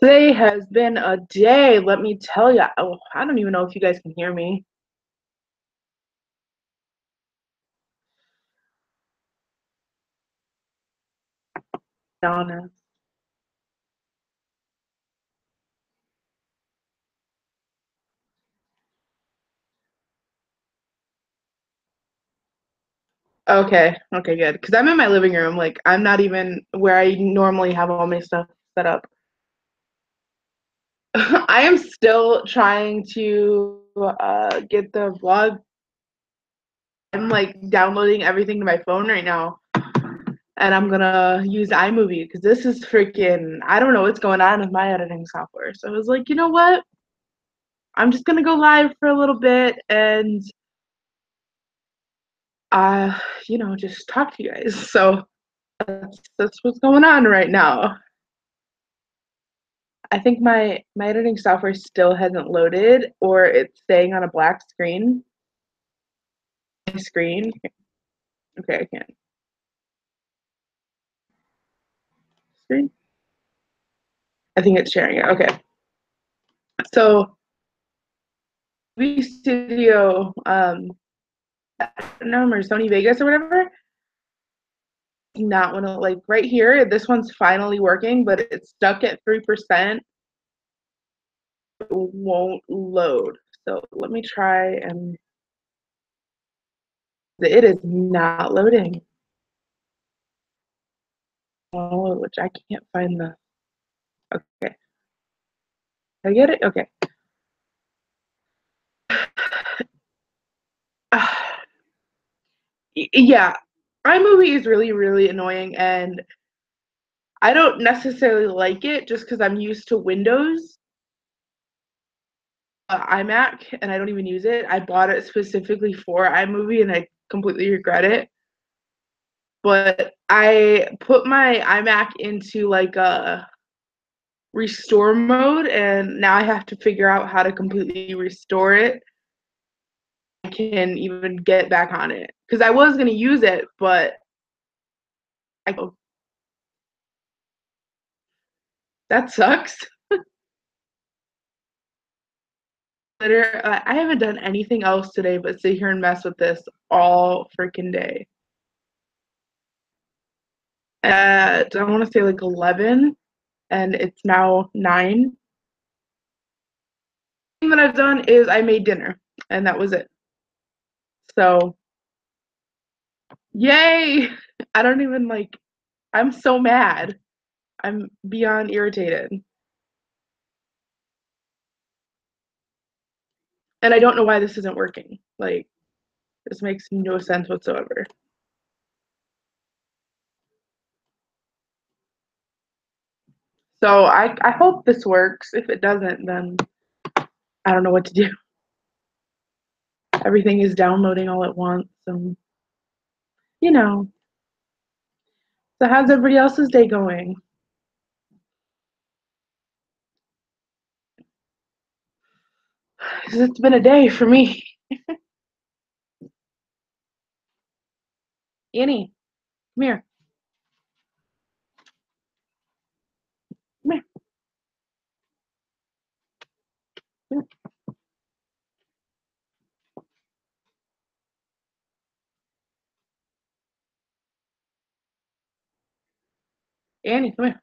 Today has been a day, let me tell you. Oh, I don't even know if you guys can hear me. Honest. Okay, good. Because I'm in my living room. Like, I'm not even where I normally have all my stuff set up. I am still trying to get the vlog. I'm like downloading everything to my phone right now. And I'm gonna use iMovie because this is freaking, I don't know what's going on with my editing software. So I was like, you know what? I'm just gonna go live for a little bit and uh, just talk to you guys. So that's what's going on right now. I think my editing software still hasn't loaded, or it's staying on a black screen. Screen. Okay, I can't. Screen. I think it's sharing it. Okay. So V Studio, I don't know, or Sony Vegas or whatever. Not want to like right here. This one's finally working, but it's stuck at 3%. It won't load. So let me try and it is not loading. Oh, which I can't find the. Okay, I get it. Okay. Yeah, iMovie is really, really annoying, and I don't necessarily like it just because I'm used to Windows iMac, and I don't even use it. I bought it specifically for iMovie, and I completely regret it. But I put my iMac into like a restore mode, and now I have to figure out how to completely restore it. I can even get back on it because I was gonna use it, but I that sucks. I haven't done anything else today but sit here and mess with this all freaking day. At I want to say like 11, and it's now 9. The thing that I've done is I made dinner, and that was it. So, yay! I don't even like. I'm so mad. I'm beyond irritated, and I don't know why this isn't working. Like, this makes no sense whatsoever. So I hope this works. If it doesn't, then I don't know what to do. Everything is downloading all at once, and you know. So how's everybody else's day going? 'Cause it's been a day for me. Annie, come here. Come here. Come here. Annie, come here.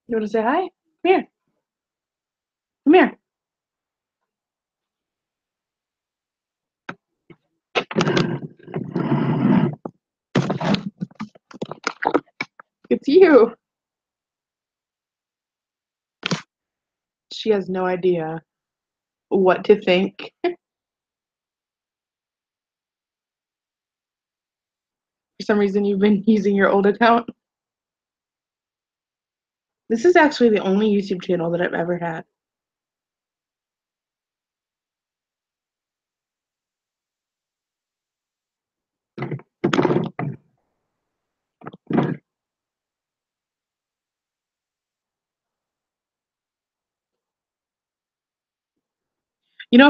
You want to say hi? Come here. Come here. It's you. She has no idea what to think. For some reason, you've been using your old account. This is actually the only YouTube channel that I've ever had.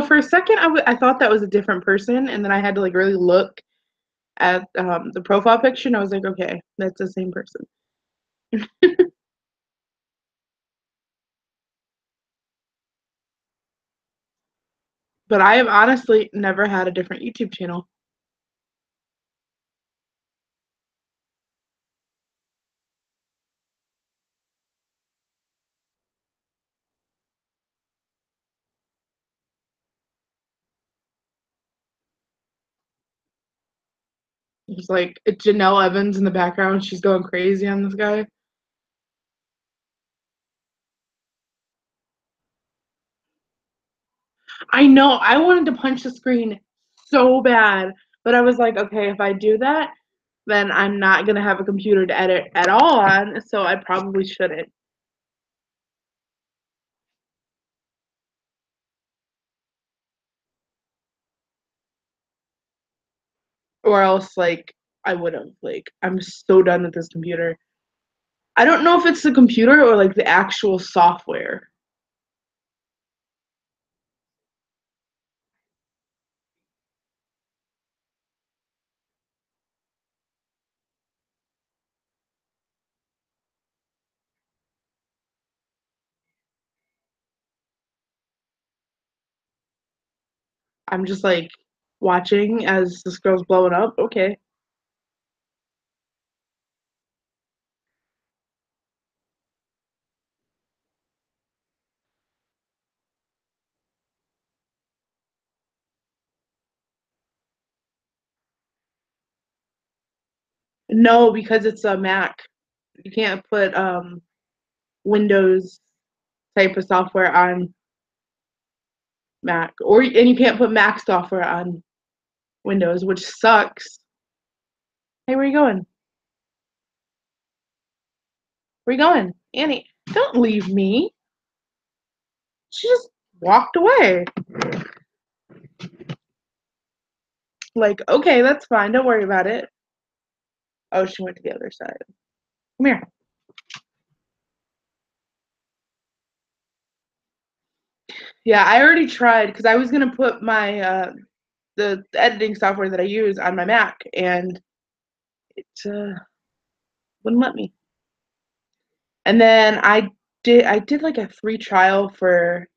For a second, I thought that was a different person, and then I had to like really look at the profile picture, and I was like, okay, that's the same person. But I have honestly never had a different YouTube channel. It's like Janelle Evans in the background. She's going crazy on this guy. I know. I wanted to punch the screen so bad, but I was like, okay, if I do that, then I'm not gonna have a computer to edit at all on, so I probably shouldn't. Or else, like, I would have. Like, I'm so done with this computer. I don't know if it's the computer or like the actual software. I'm just like watching as this girl's blowing up. Okay. No, because it's a Mac. You can't put Windows type of software on Mac, or and you can't put Mac software on Windows, which sucks. Hey, where you going? Where you going, Annie? Don't leave me. She just walked away. Like, okay, that's fine. Don't worry about it. Oh, she went to the other side. Come here. Yeah, I already tried because I was gonna put my the editing software that I use on my Mac, and it wouldn't let me. And then I did like a free trial for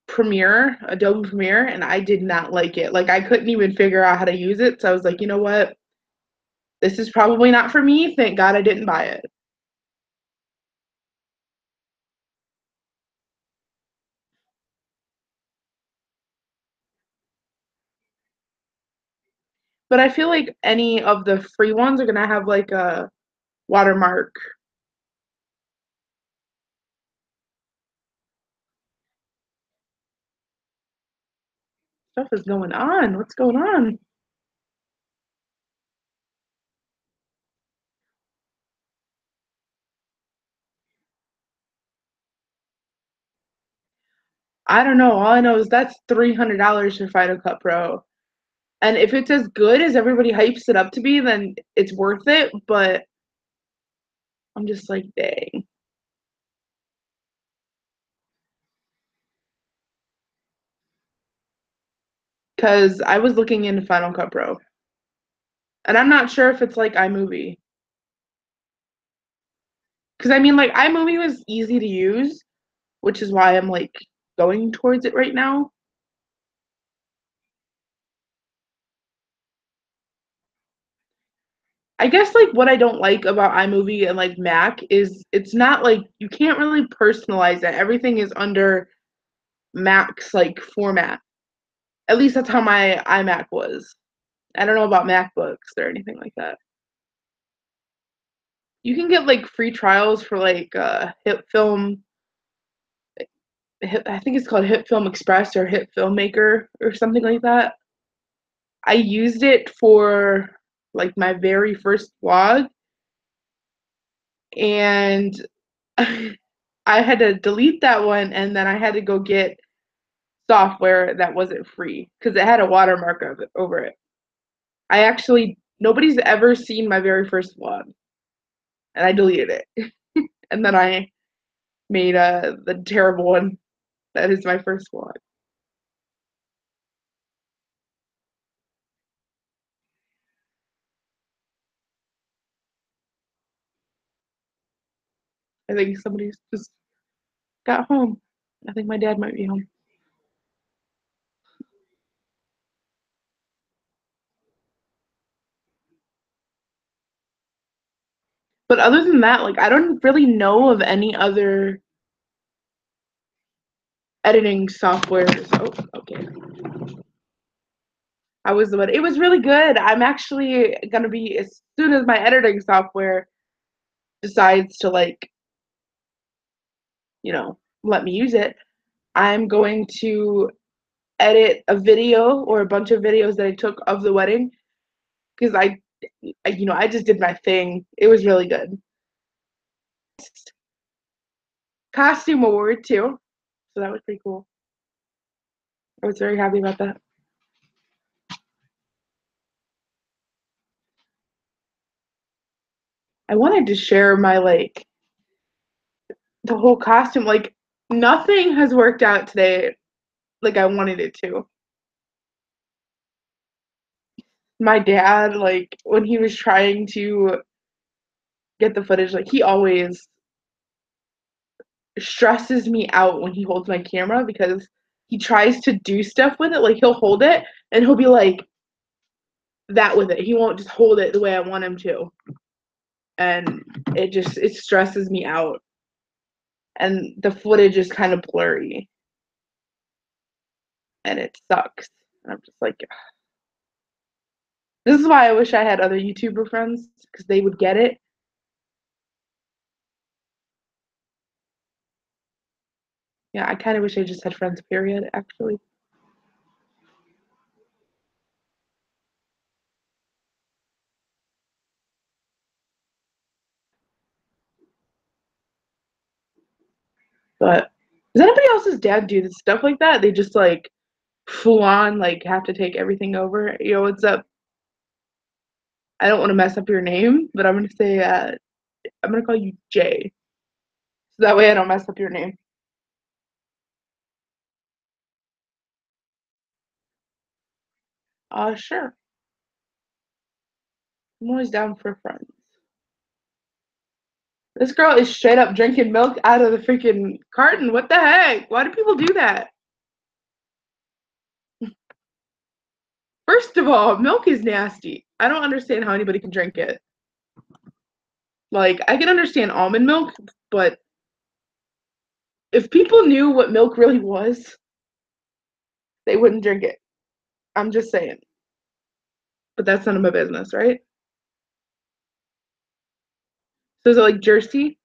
Premiere, Adobe Premiere, and I did not like it. Like I couldn't even figure out how to use it. So I was like, you know what? This is probably not for me. Thank God I didn't buy it. But I feel like any of the free ones are gonna have like a watermark. Stuff is going on. What's going on? I don't know. All I know is that's $300 for Final Cut Pro. And if it's as good as everybody hypes it up to be, then it's worth it. But I'm just like, dang. Because I was looking into Final Cut Pro. And I'm not sure if it's like iMovie. Because I mean, like, iMovie was easy to use, which is why I'm like going towards it right now. I guess like what I don't like about iMovie and like Mac is it's not like you can't really personalize it. Everything is under Mac's like format. At least that's how my iMac was. I don't know about MacBooks or anything like that. You can get like free trials for like Hit Film. I think it's called Hit Film Express or Hit Filmmaker or something like that. I used it for like my very first vlog, and I had to delete that one, and then I had to go get software that wasn't free because it had a watermark of it over it. I actually nobody's ever seen my very first vlog, and I deleted it, and then I made the terrible one that is my first vlog. I think somebody's just got home. I think my dad might be home. But other than that, like I don't really know of any other editing softwares. Oh, okay. How was the wedding? It was really good. I'm actually gonna be as soon as my editing software decides to like, let me use it, I'm going to edit a video or a bunch of videos that I took of the wedding because I just did my thing. It was really good. Costume award too, so that was pretty cool. I was very happy about that. I wanted to share my like the whole costume. Like nothing has worked out today like I wanted it to. My dad, like when he was trying to get the footage, like he always stresses me out when he holds my camera because he tries to do stuff with it. Like he'll hold it and he'll be like that with it. He won't just hold it the way I want him to. And it stresses me out. And the footage is kind of blurry. And it sucks. And I'm just like, this is why I wish I had other YouTuber friends because they would get it. Yeah, I kind of wish I just had friends, period, actually. But does anybody else's dad do this stuff like that? They just like full on like have to take everything over. Yo, what's up? I don't want to mess up your name, but I'm gonna say I'm gonna call you Jay. So that way I don't mess up your name. Sure. I'm always down for friends. This girl is straight up drinking milk out of the freaking carton. What the heck? Why do people do that? First of all, milk is nasty. I don't understand how anybody can drink it. Like, I can understand almond milk, but if people knew what milk really was, they wouldn't drink it. I'm just saying. But that's none of my business, right? So is it like Jersey?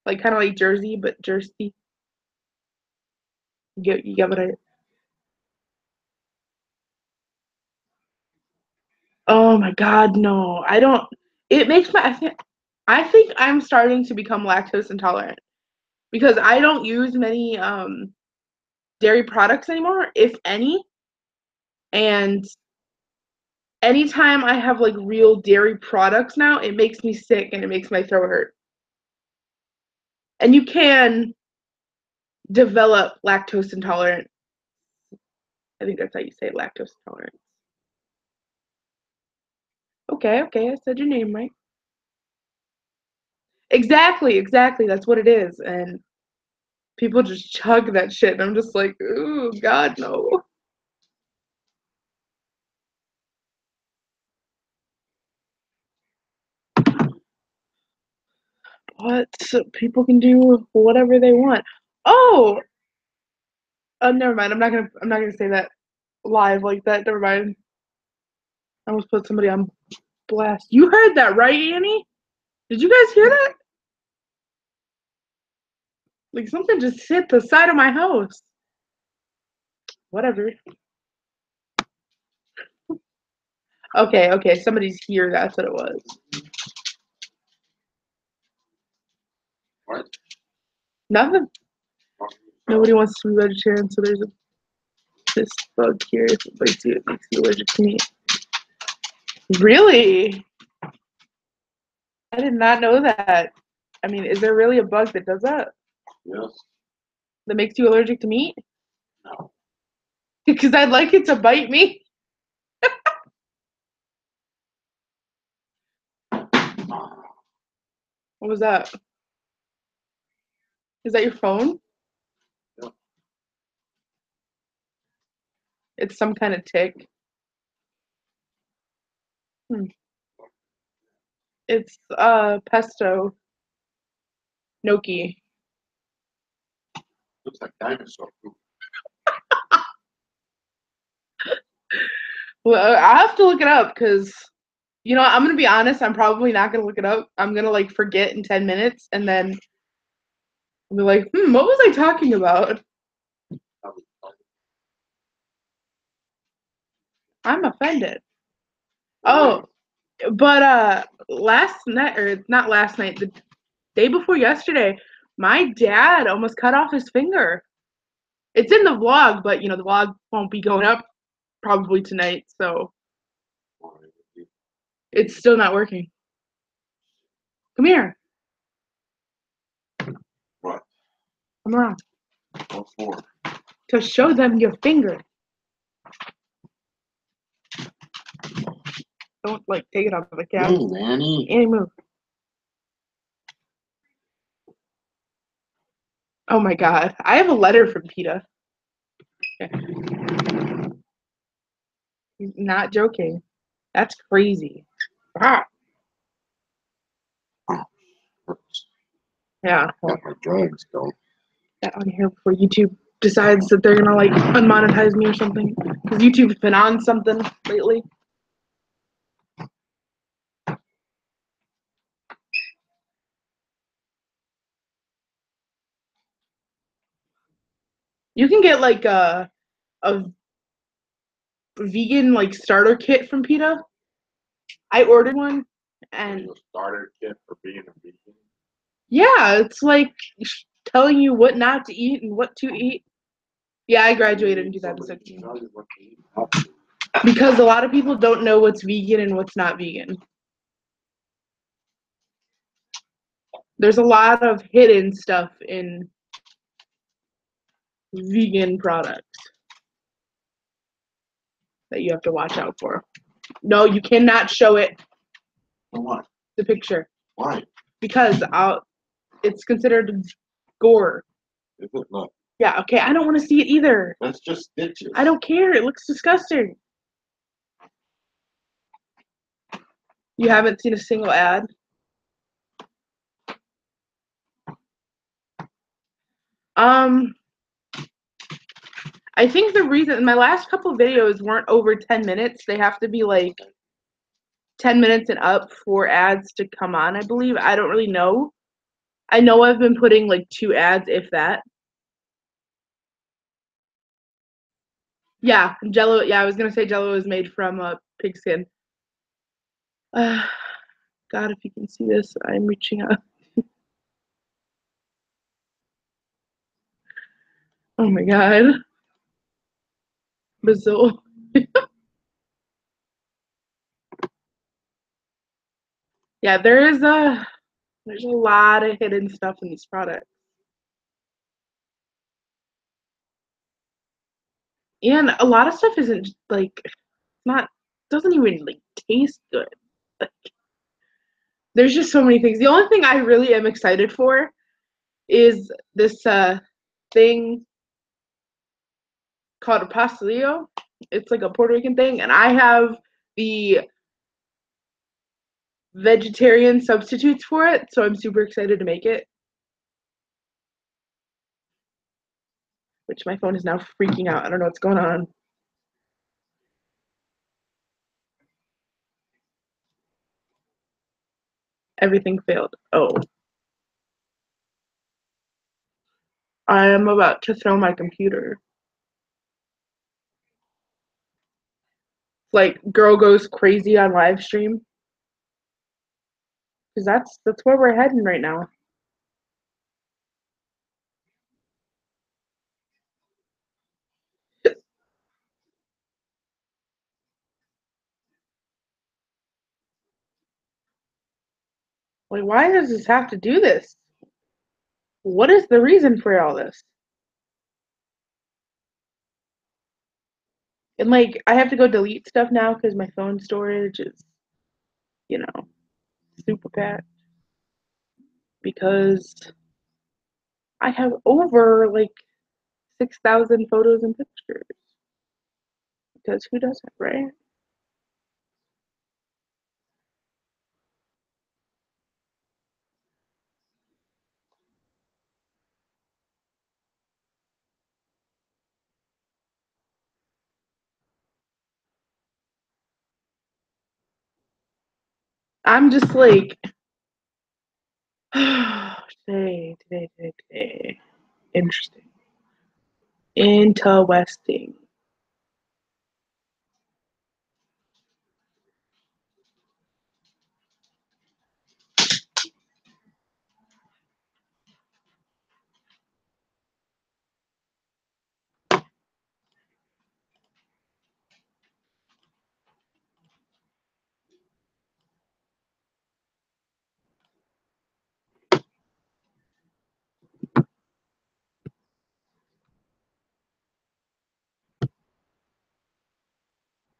Like kind of like Jersey, but Jersey. You get what I. Oh my God, no! I don't. It makes my. I think I'm starting to become lactose intolerant because I don't use many dairy products anymore, if any. And anytime I have like real dairy products now, it makes me sick and it makes my throat hurt. And you can develop lactose intolerant. I think that's how you say it, lactose intolerant. Okay, okay, I said your name right. Exactly, exactly. That's what it is. And people just chug that shit. And I'm just like, ooh, God, no. What? So people can do whatever they want. Oh, never mind. I'm not gonna say that live like that. Never mind. I almost put somebody on blast. You heard that, right, Annie? Did you guys hear that? Like something just hit the side of my house. Whatever. Okay, okay. Somebody's here. That's what it was. What? Nothing. Nobody wants to be vegetarian, so there's this bug here. If it bites you, it makes you allergic to meat. Really? I did not know that. I mean, is there really a bug that does that? Yes. That makes you allergic to meat? No. Because I'd like it to bite me. What was that? Is that your phone? Yeah. It's some kind of tick. It's pesto gnocchi. Looks like dinosaur poop. Well, I have to look it up because I'm gonna be honest. I'm probably not gonna look it up. I'm gonna like forget in 10 minutes, and then I'll be like, what was I talking about? I'm offended. Oh, but last night, or not last night, the day before yesterday, my dad almost cut off his finger. It's in the vlog, but the vlog won't be going up probably tonight, so it's still not working. Come here. What? Come around. What for? To show them your finger. Don't take it off of the couch. Move, Annie. Annie, move. Oh my god. I have a letter from PETA. He's not joking. That's crazy. Ah. Yeah. Got my drugs, though. That on here before YouTube decides that they're gonna unmonetize me or something. Because YouTube's been on something lately. You can get a vegan starter kit from PETA. I ordered one and A starter kit for being a vegan. yeah, it's telling you what not to eat and what to eat. Yeah, I graduated in 2016. Because a lot of people don't know what's vegan and what's not vegan. There's a lot of hidden stuff in vegan products that you have to watch out for. No, you cannot show it. Why? The picture. Why? Because it's considered gore. Is it not? Yeah, okay, I don't want to see it either. That's just stitches. I don't care. It looks disgusting. You haven't seen a single ad? I think the reason my last couple of videos weren't over 10 minutes. They have to be 10 minutes and up for ads to come on, I believe. I don't really know. I know I've been putting 2 ads, if that. Yeah, Jello. Yeah, I was gonna say Jello is made from pigskin. God, if you can see this, I'm reaching out. Oh my God. Brazil. Yeah, there's a lot of hidden stuff in these products. And a lot of stuff isn't not doesn't even taste good. There's just so many things. The only thing I really am excited for is this thing called a pastelillo. It's a Puerto Rican thing, and I have the vegetarian substitutes for it, so I'm super excited to make it. Which my phone is now freaking out. I don't know what's going on. Everything failed. Oh. I am about to throw my computer. Girl goes crazy on live stream. Because that's where we're heading right now. Why does this have to do this? What is the reason for all this? And I have to go delete stuff now because my phone storage is, super packed. Because I have over like 6,000 photos and pictures. Because who doesn't, right? I'm just like, today. Interesting. Interesting.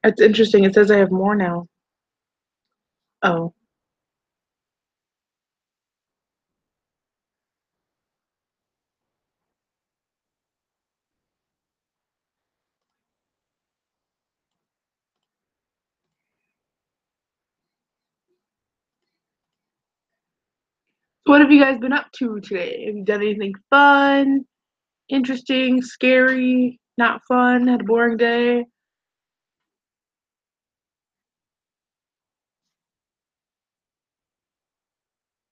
It's interesting. It says I have more now. Oh. What have you guys been up to today? Have you done anything fun, interesting, scary, not fun, had a boring day?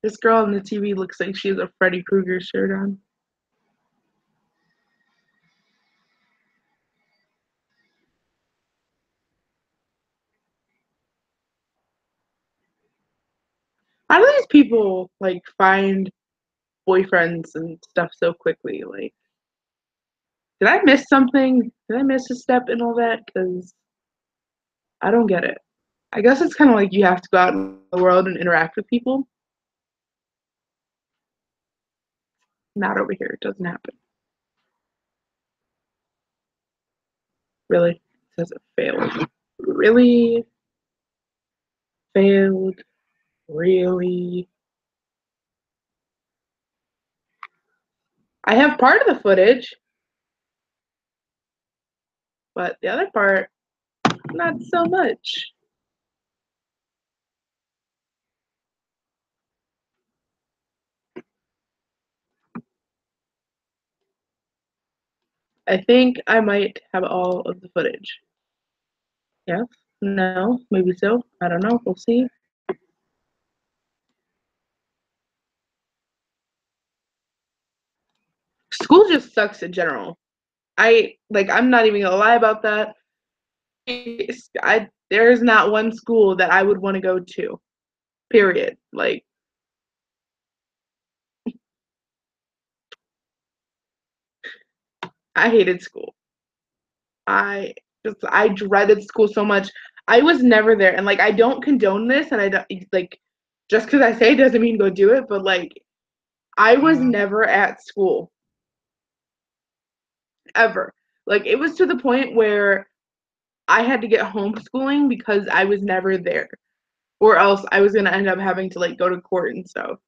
This girl on the TV looks like she has a Freddy Krueger shirt on. How do these people like find boyfriends and stuff so quickly? Like, did I miss something? Did I miss a step in all that? Because I don't get it. I guess it's kind of like you have to go out in the world and interact with people. Not over here. It doesn't happen. Really? It says it failed. Really? Failed? Really? I have part of the footage, but the other part, not so much. I think I might have all of the footage. Yes? No? Maybe so? I don't know. We'll see. School just sucks in general. I'm not even gonna lie about that. There is not one school that I would want to go to. Period. Like I hated school. I dreaded school so much. I was never there, and like I don't condone this, and I don't like just because I say it doesn't mean go do it. But like I was never at school ever. Like it was to the point where I had to get homeschooling because I was never there, or else I was gonna end up having to like go to court and stuff.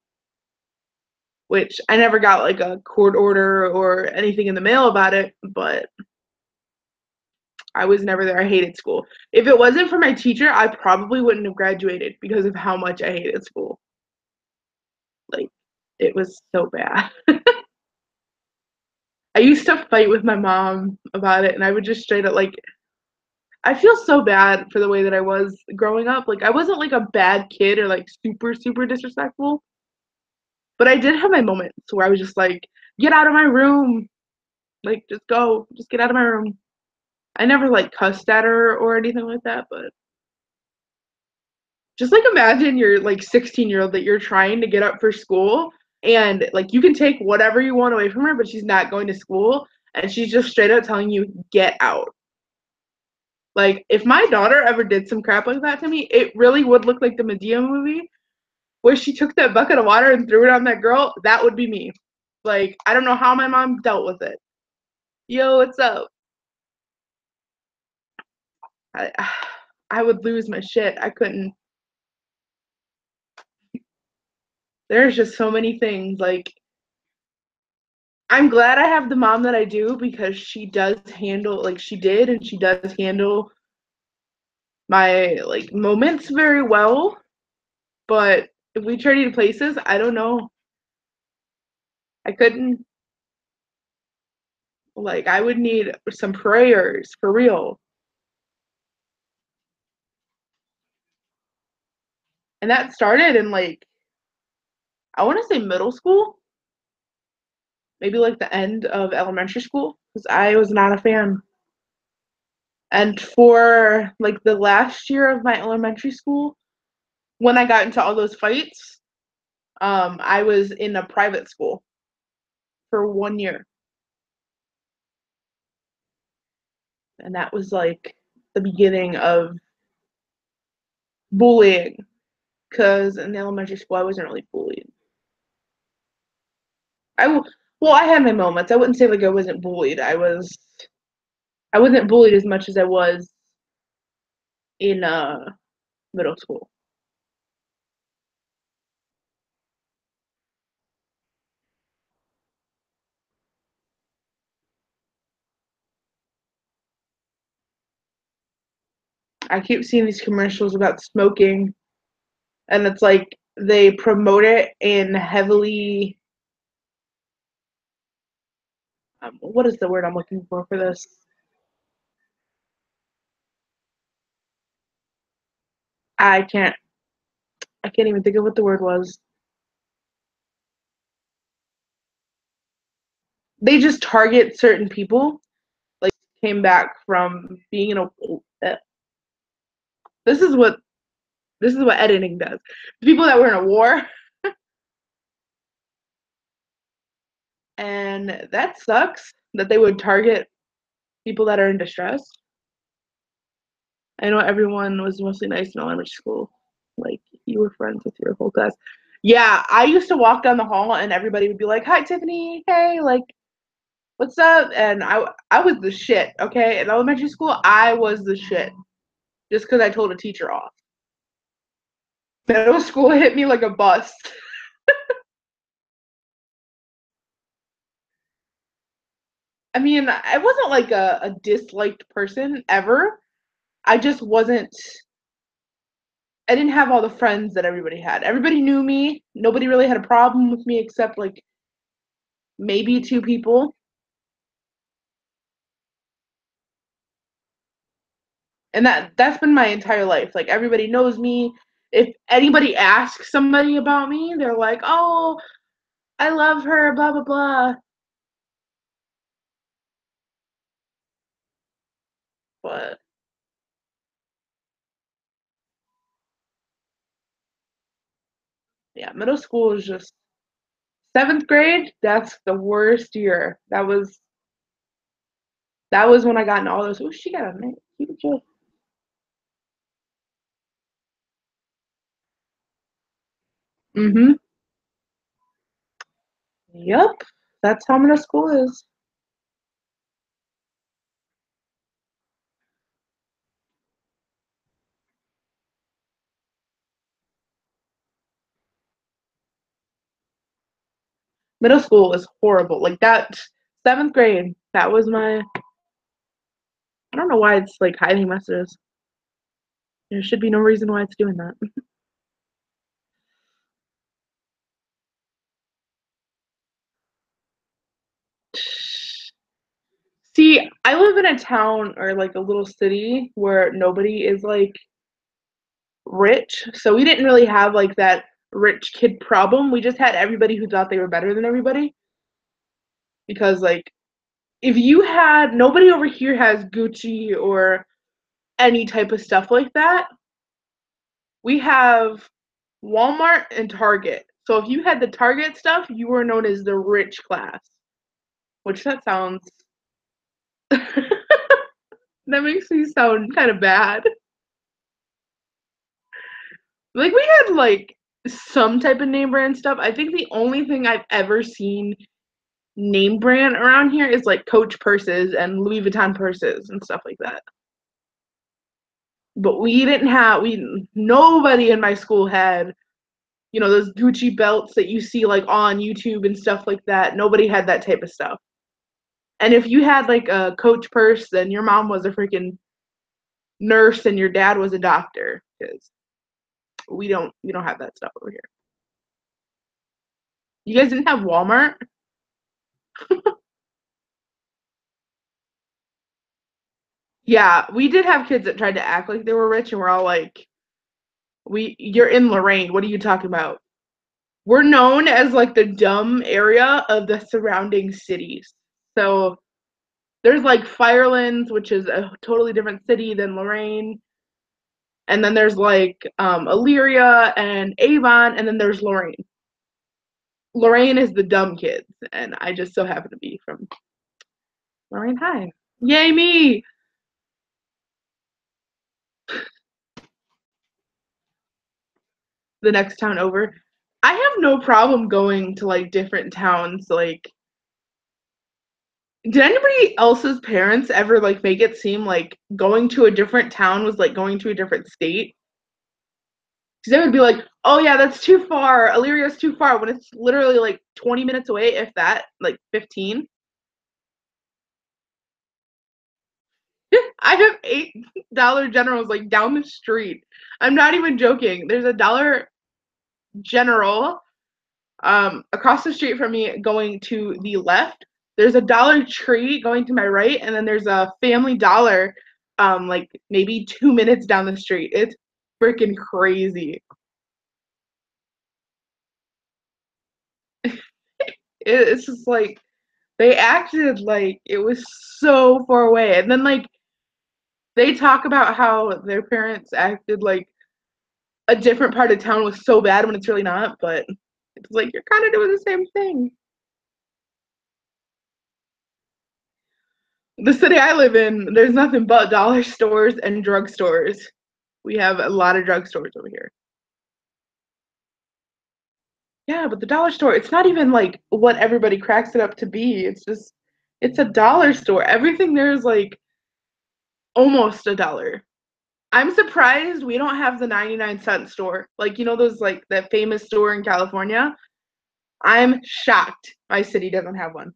Which I never got like a court order or anything in the mail about it, but I was never there. I hated school. If it wasn't for my teacher, I probably wouldn't have graduated because of how much I hated school. Like, it was so bad. I used to fight with my mom about it, and I would just straight up, like, I feel so bad for the way that I was growing up. Like, I wasn't like a bad kid or like super, super disrespectful, but I did have my moments where I was just like, get out of my room. Like, just go, just get out of my room. I never like cussed at her or anything like that, but just like imagine you're like 16-year-old that you're trying to get up for school and like you can take whatever you want away from her, but she's not going to school and she's just straight up telling you, get out. Like if my daughter ever did some crap like that to me, it really would look like the Medea movie where she took that bucket of water and threw it on that girl. That would be me. Like, I don't know how my mom dealt with it. Yo, what's up? I, I would lose my shit. I couldn't. There's just so many things like I'm glad I have the mom that I do because she does handle, like she did, and she does handle my like moments very well. But if we traded places, I don't know. I couldn't. Like I would need some prayers for real. And that started in like I want to say middle school, maybe like the end of elementary school, because I was not a fan. And for like the last year of my elementary school, when I got into all those fights, I was in a private school for 1 year, and that was like the beginning of bullying. Because in elementary school, I wasn't really bullied. Well, I had my moments. I wouldn't say like I wasn't bullied. I wasn't bullied as much as I was in middle school. I keep seeing these commercials about smoking, and it's like they promote it in heavily. What is the word I'm looking for this? I can't. I can't even think of what the word was. They just target certain people. Like came back from being in a. This is what this is what editing does. People that were in a war, and that sucks that they would target people that are in distress. I know everyone was mostly nice in elementary school. Like you were friends with your whole class. Yeah, I used to walk down the hall and everybody would be like, "Hi, Tiffany. Hey, like, what's up?" And I was the shit. Okay, in elementary school, I was the shit just because I told a teacher off. Middle school hit me like a bus. I mean, I wasn't like a disliked person ever. I just wasn't. I didn't have all the friends that everybody had. Everybody knew me. Nobody really had a problem with me except like maybe two people. And that's been my entire life. Like everybody knows me. If anybody asks somebody about me, they're like, "Oh, I love her, blah blah blah." But yeah, middle school is just seventh grade. That's the worst year. That was when I got into all those. Oh, she got a nice cute dress. Mhm. Yep. That's how middle school is. Middle school is horrible. Like that seventh grade. That was my. I don't know why it's like hiding messages. There should be no reason why it's doing that. See, I live in a town or like a little city where nobody is like rich. So we didn't really have like that rich kid problem. We just had everybody who thought they were better than everybody. Because like if you had nobody over here has Gucci or any type of stuff like that. We have Walmart and Target. So if you had the Target stuff, you were known as the rich class. Which that sounds that makes me sound kind of bad. Like we had like some type of name brand stuff. I think the only thing I've ever seen name brand around here is like Coach purses and Louis Vuitton purses and stuff like that. But we didn't have we nobody in my school had You know, those Gucci belts that you see like on YouTube and stuff like that. Nobody had that type of stuff. And if you had like a Coach purse, then your mom was a freaking nurse and your dad was a doctor. Because we don't have that stuff over here. You guys didn't have Walmart? Yeah, we did have kids that tried to act like they were rich, and we're all like, you're in Lorraine. What are you talking about? We're known as like the dumb area of the surrounding cities. So there's like Firelands, which is a totally different city than Lorraine. And then there's like Elyria and Avon, and then there's Lorraine. Lorraine is the dumb kids, and I just so happen to be from Lorraine High. Yay me! The next town over. I have no problem going to like different towns. Like, did anybody else's parents ever like make it seem like going to a different town was like going to a different state? Because they would be like, "Oh yeah, that's too far. Illyria's too far," when it's literally like 20 minutes away, if that, like 15. I have $8 generals like down the street. I'm not even joking. There's a Dollar General across the street from me going to the left. There's a Dollar Tree going to my right, and then there's a Family Dollar like maybe 2 minutes down the street. It's freaking crazy. It's just like they acted like it was so far away. And then like they talk about how their parents acted like a different part of town was so bad when it's really not, but it's like you're kind of doing the same thing. The city I live in, there's nothing but dollar stores and drugstores. We have a lot of drugstores over here. Yeah, but the dollar store, it's not even like what everybody cracks it up to be. It's just, it's a dollar store. Everything there is like almost a dollar. I'm surprised we don't have the 99-cent store. Like, you know, those like that famous store in California? I'm shocked my city doesn't have one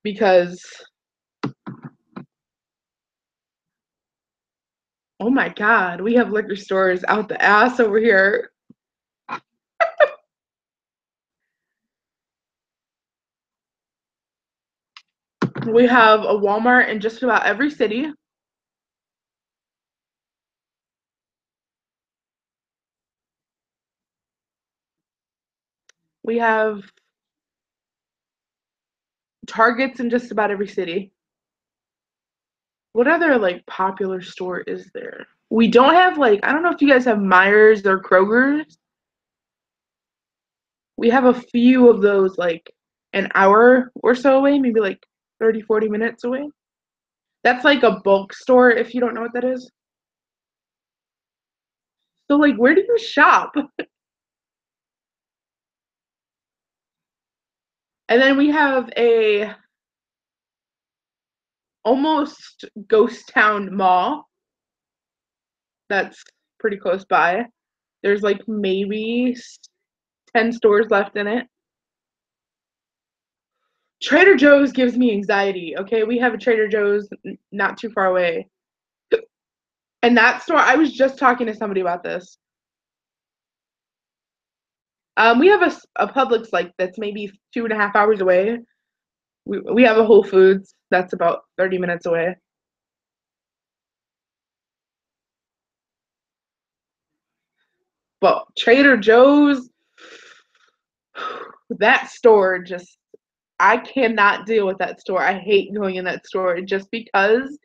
because, oh my God, we have liquor stores out the ass over here. We have a Walmart in just about every city. We have Targets in just about every city. What other like popular store is there? We don't have like, I don't know if you guys have Myers or Kroger's. We have a few of those like an hour or so away, maybe like 30, 40 minutes away. That's like a bulk store if you don't know what that is. So like where do you shop? And then we have a almost ghost town mall that's pretty close by. There's like maybe 10 stores left in it. Trader Joe's gives me anxiety. Okay, we have a Trader Joe's not too far away. And that store, I was just talking to somebody about this. We have a Publix like that's maybe 2.5 hours away. We have a Whole Foods that's about 30 minutes away. But Trader Joe's, that store just, I cannot deal with that store. I hate going in that store just because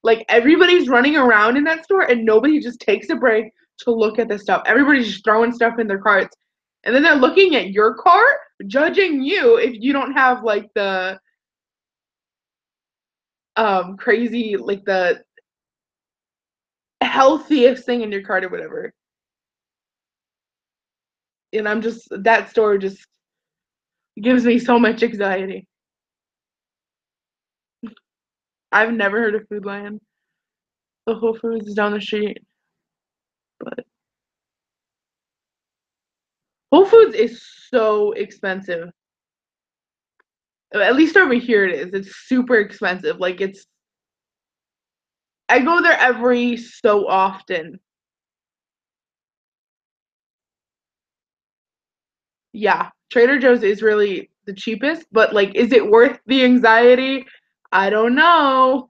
like everybody's running around in that store and nobody just takes a break to look at the stuff. Everybody's just throwing stuff in their carts. And then they're looking at your cart, judging you if you don't have like the crazy like the healthiest thing in your cart or whatever. And I'm just that store just gives me so much anxiety. I've never heard of Food Lion. The Whole Foods is down the street, but Whole Foods is so expensive. At least over here it is. It's super expensive. Like it's I go there every so often. Yeah, Trader Joe's is really the cheapest, but like is it worth the anxiety? I don't know.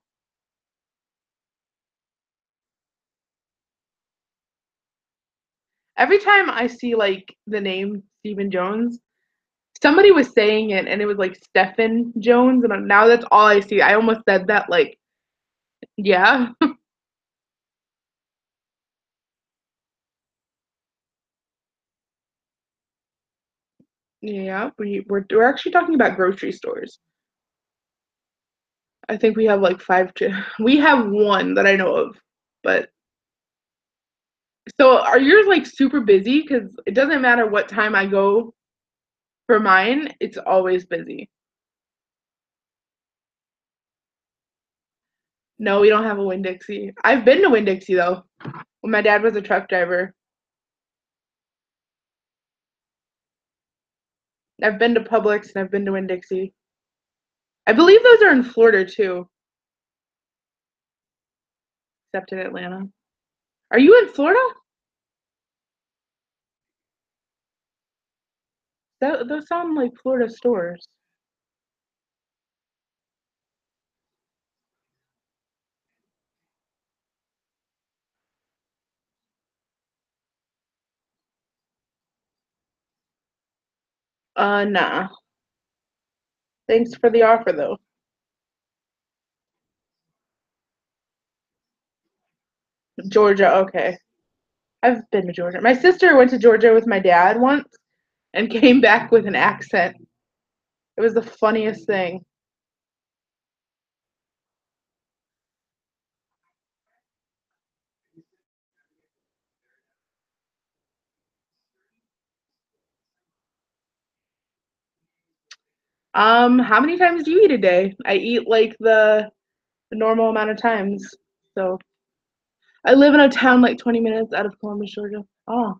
Every time I see like the name Stephen Jones, somebody was saying it and it was like Stephen Jones and now that's all I see. I almost said that like yeah. Yeah, we're actually talking about grocery stores. I think we have like five we have one that I know of. But so are yours like super busy? Because it doesn't matter what time I go for mine, it's always busy. No, we don't have a Winn-Dixie. I've been to Winn-Dixie though. When my dad was a truck driver. I've been to Publix and I've been to Winn-Dixie. I believe those are in Florida too, except in Atlanta. Are you in Florida? Those sound like Florida stores. Nah. Thanks for the offer though. Georgia, okay. I've been to Georgia. My sister went to Georgia with my dad once and came back with an accent. It was the funniest thing. How many times do you eat a day? I eat like the normal amount of times. So I live in a town like 20 minutes out of Columbus, Georgia. Oh,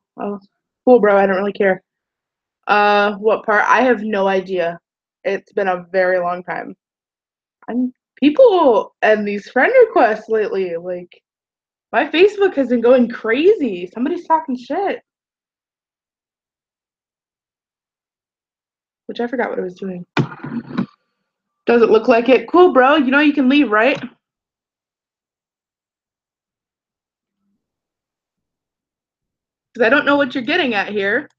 cool, bro. I don't really care. What part? I have no idea. It's been a very long time. I'm people and these friend requests lately, like my Facebook has been going crazy. Somebody's talking shit, which I forgot what I was doing. Does it look like it? Cool, bro. You know you can leave, right? Because I don't know what you're getting at here.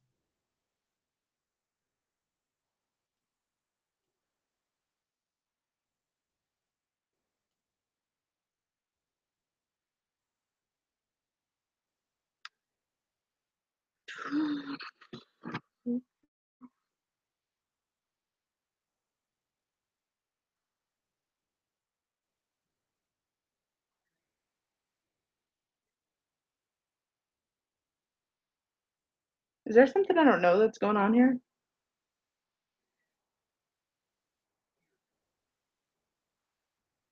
Is there something I don't know that's going on here?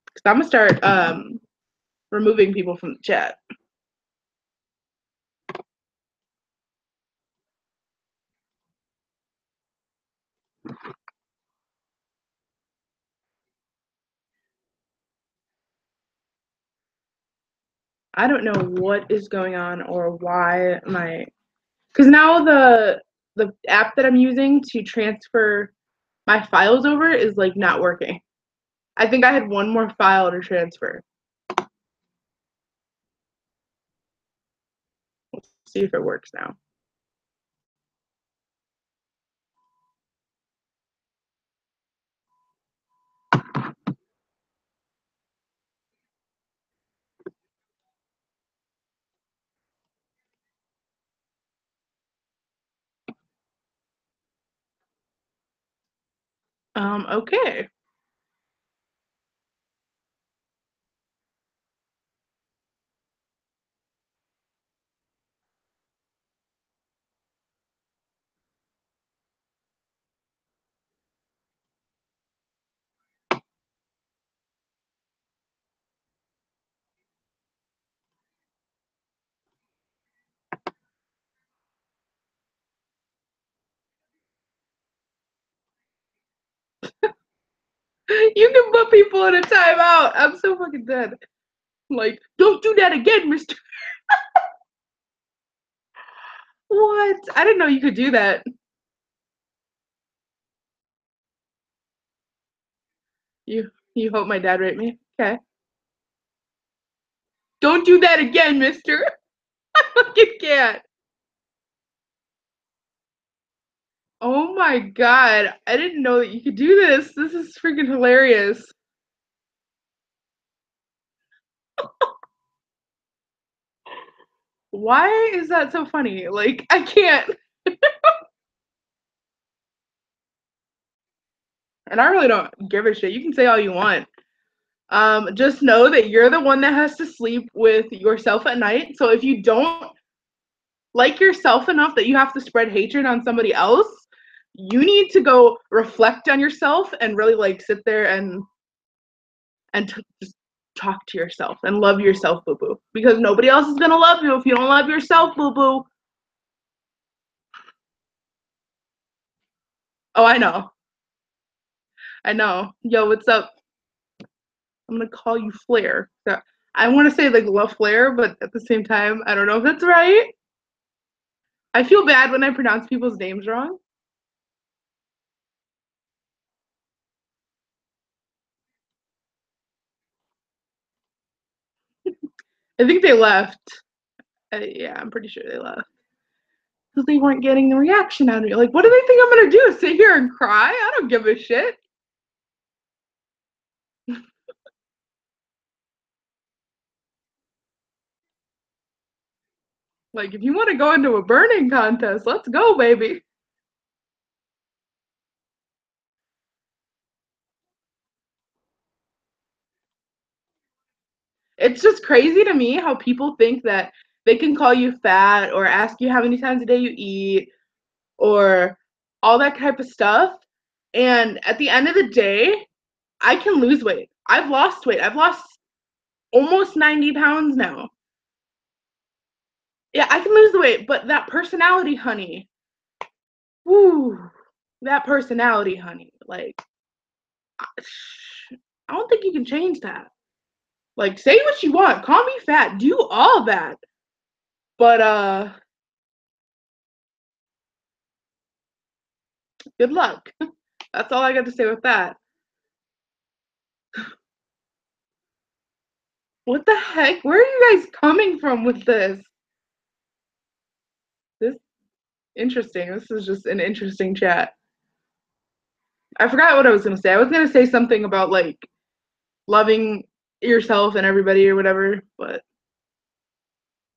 Because I'm gonna start removing people from the chat. I don't know what is going on or why my because now the app that I'm using to transfer my files over is like not working. I think I had one more file to transfer. Let's see if it works now. Okay. You can put people in a timeout. I'm so fucking dead. Like, don't do that again, mister. What? I didn't know you could do that. You hope my dad raped me? Okay. Don't do that again, mister. I fucking can't. Oh my god. I didn't know that you could do this. This is freaking hilarious. Why is that so funny? Like, I can't. And I really don't give a shit. You can say all you want. Just know that you're the one that has to sleep with yourself at night. So if you don't like yourself enough that you have to spread hatred on somebody else, you need to go reflect on yourself and really like sit there and just talk to yourself and love yourself, boo boo. Because nobody else is gonna love you if you don't love yourself, boo boo. Oh, I know. I know. Yo, what's up? I'm gonna call you Flair. So, I want to say like love Flair, but at the same time, I don't know if that's right. I feel bad when I pronounce people's names wrong. I think they left. Yeah, I'm pretty sure they left because they weren't getting the reaction out of me. Like, what do they think I'm gonna do? Sit here and cry? I don't give a shit. Like, if you want to go into a burning contest, let's go, baby. It's just crazy to me how people think that they can call you fat or ask you how many times a day you eat or all that type of stuff. And at the end of the day, I can lose weight. I've lost weight. I've lost almost 90 pounds now. Yeah, I can lose the weight, but that personality, honey, whoo, that personality, honey, like, I don't think you can change that. Like, say what you want, call me fat, do all that, but good luck. That's all I got to say with that. What the heck? Where are you guys coming from with this? This interesting. This is just an interesting chat. I forgot what I was gonna say. I was gonna say something about like loving yourself and everybody or whatever, but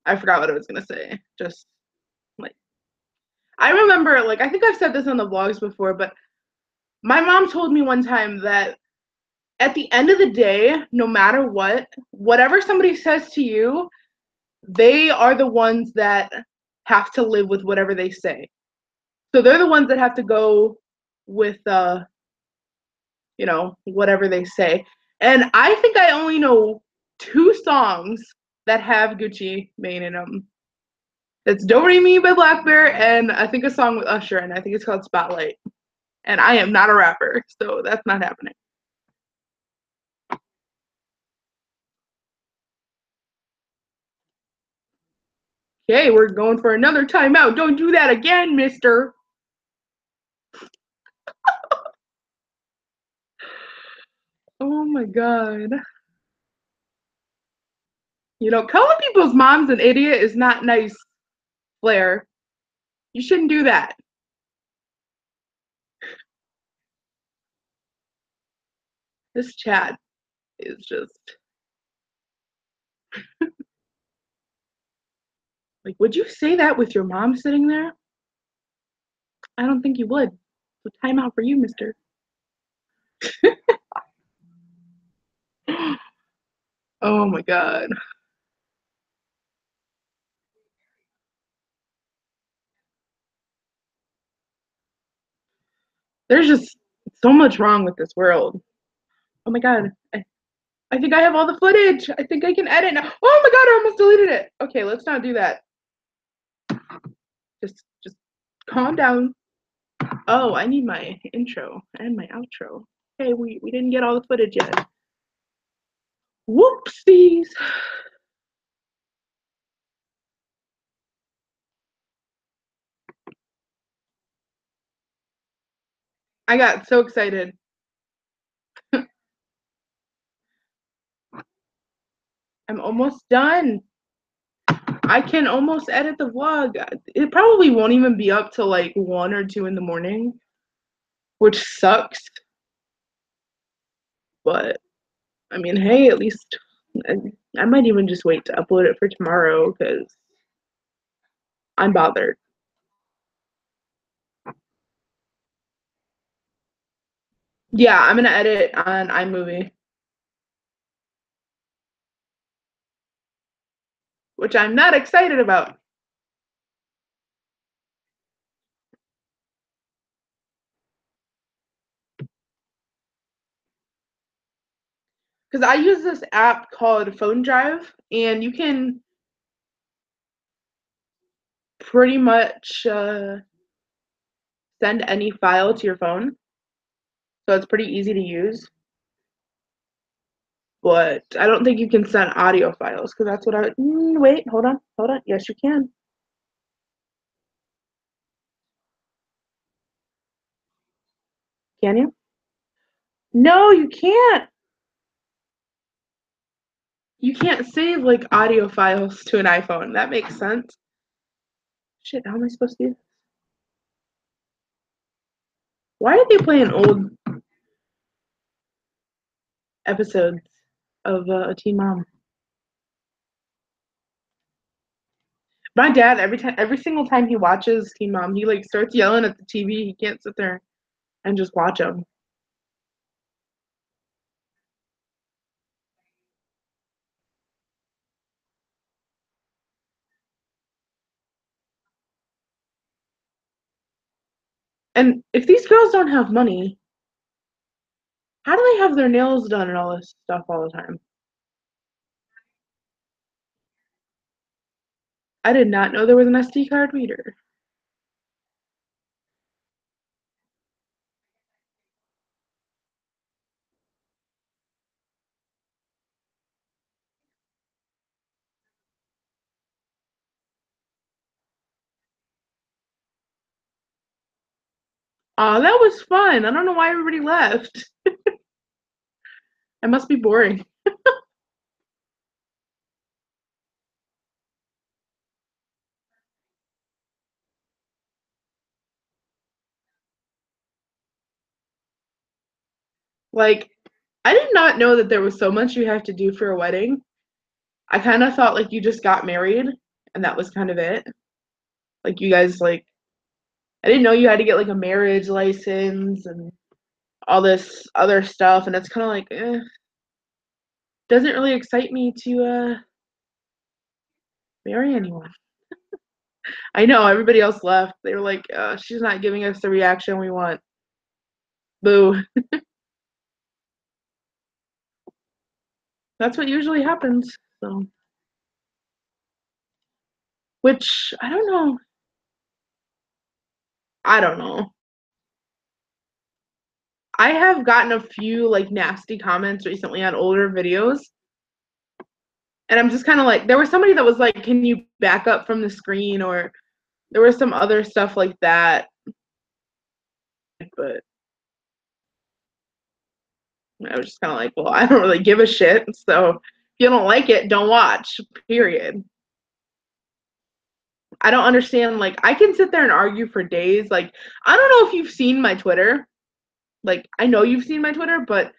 I forgot what I was gonna say. Just like I remember, like I think I've said this on the vlogs before, but my mom told me one time that at the end of the day, no matter what, whatever somebody says to you, they are the ones that have to live with whatever they say. So they're the ones that have to go with whatever they say. And I think I only know two songs that have Gucci Mane in them. It's Do Re Mi by Black Bear and I think a song with Usher and I think it's called Spotlight. And I am not a rapper, so that's not happening. Okay, we're going for another timeout. Don't do that again, mister. Oh my god. Calling people's moms an idiot is not nice, Blair. You shouldn't do that. This chat is just like, would you say that with your mom sitting there? I don't think you would. So time out for you, mister. Oh my god. There's just so much wrong with this world. Oh my god. I think I have all the footage. I think I can edit now. Oh my god, I almost deleted it. Okay, let's not do that. Just calm down. Oh, I need my intro and my outro. Hey, we didn't get all the footage yet. Whoopsies. I got so excited. I'm almost done. I can almost edit the vlog. It probably won't even be up till like 1 or 2 in the morning, which sucks. But I mean, hey, at least I might even just wait to upload it for tomorrow because I'm bothered. Yeah, I'm gonna edit on iMovie, which I'm not excited about. Because I use this app called Phone Drive, and you can pretty much send any file to your phone. So it's pretty easy to use. But I don't think you can send audio files because that's what wait, hold on. Yes, you can. Can you? No, you can't. You can't save like audio files to an iPhone. That makes sense. Shit, how am I supposed to do this? Why are they playing old episodes of Teen Mom? My dad, every single time he watches Teen Mom, he like starts yelling at the TV. He can't sit there and just watch them. And if these girls don't have money, how do they have their nails done and all this stuff all the time? I did not know there was an SD card reader. Aw, that was fun. I don't know why everybody left. It must be boring. Like, I did not know that there was so much you have to do for a wedding. I kind of thought like you just got married and that was kind of it. Like you guys like I didn't know you had to get like a marriage license and all this other stuff and it's kind of like doesn't really excite me to marry anyone. I know everybody else left. They were like, she's not giving us the reaction we want. Boo. That's what usually happens. So, which I don't know. I don't know. I have gotten a few like nasty comments recently on older videos. And I'm just kind of like, there was somebody that was like, can you back up from the screen? Or there was some other stuff like that. But I was just kind of like, well, I don't really give a shit. So if you don't like it, don't watch, period. I don't understand. Like, I can sit there and argue for days. Like, I don't know if you've seen my Twitter. Like, I know you've seen my Twitter, but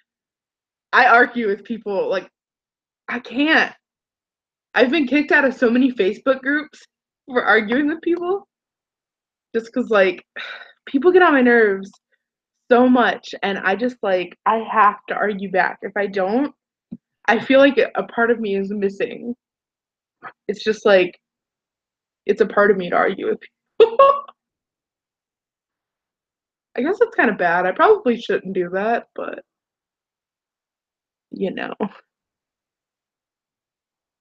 I argue with people. Like, I can't. I've been kicked out of so many Facebook groups for arguing with people just because, like, people get on my nerves so much. And I just, like, I have to argue back. If I don't, I feel like a part of me is missing. It's just like, it's a part of me to argue with people. I guess it's kind of bad. I probably shouldn't do that, but you know.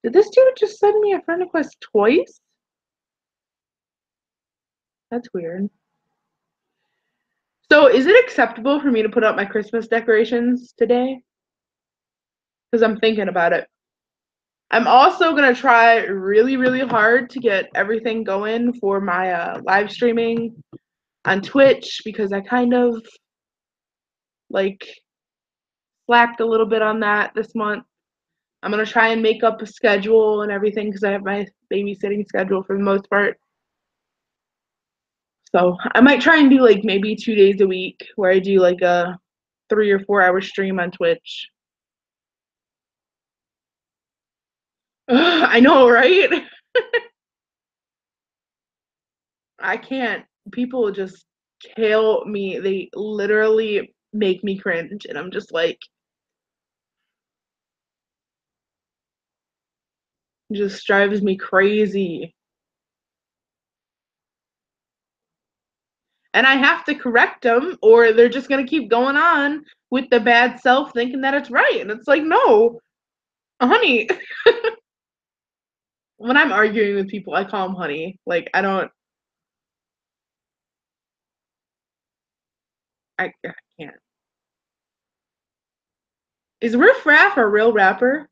Did this dude just send me a friend request twice? That's weird. So is it acceptable for me to put up my Christmas decorations today? Because I'm thinking about it. I'm also gonna try really, really hard to get everything going for my live streaming on Twitch because I kind of like slacked a little bit on that this month. I'm gonna try and make up a schedule and everything because I have my babysitting schedule for the most part. So I might try and do like maybe 2 days a week where I do like a 3 or 4 hour stream on Twitch. Ugh, I know, right? I can't. People just kill me. They literally make me cringe, and I'm just like, just drives me crazy. And I have to correct them, or they're just gonna keep going on with the bad self, thinking that it's right. And it's like, no, honey. When I'm arguing with people, I call them honey. Like I don't. I can't. Is Riff Raff a real rapper?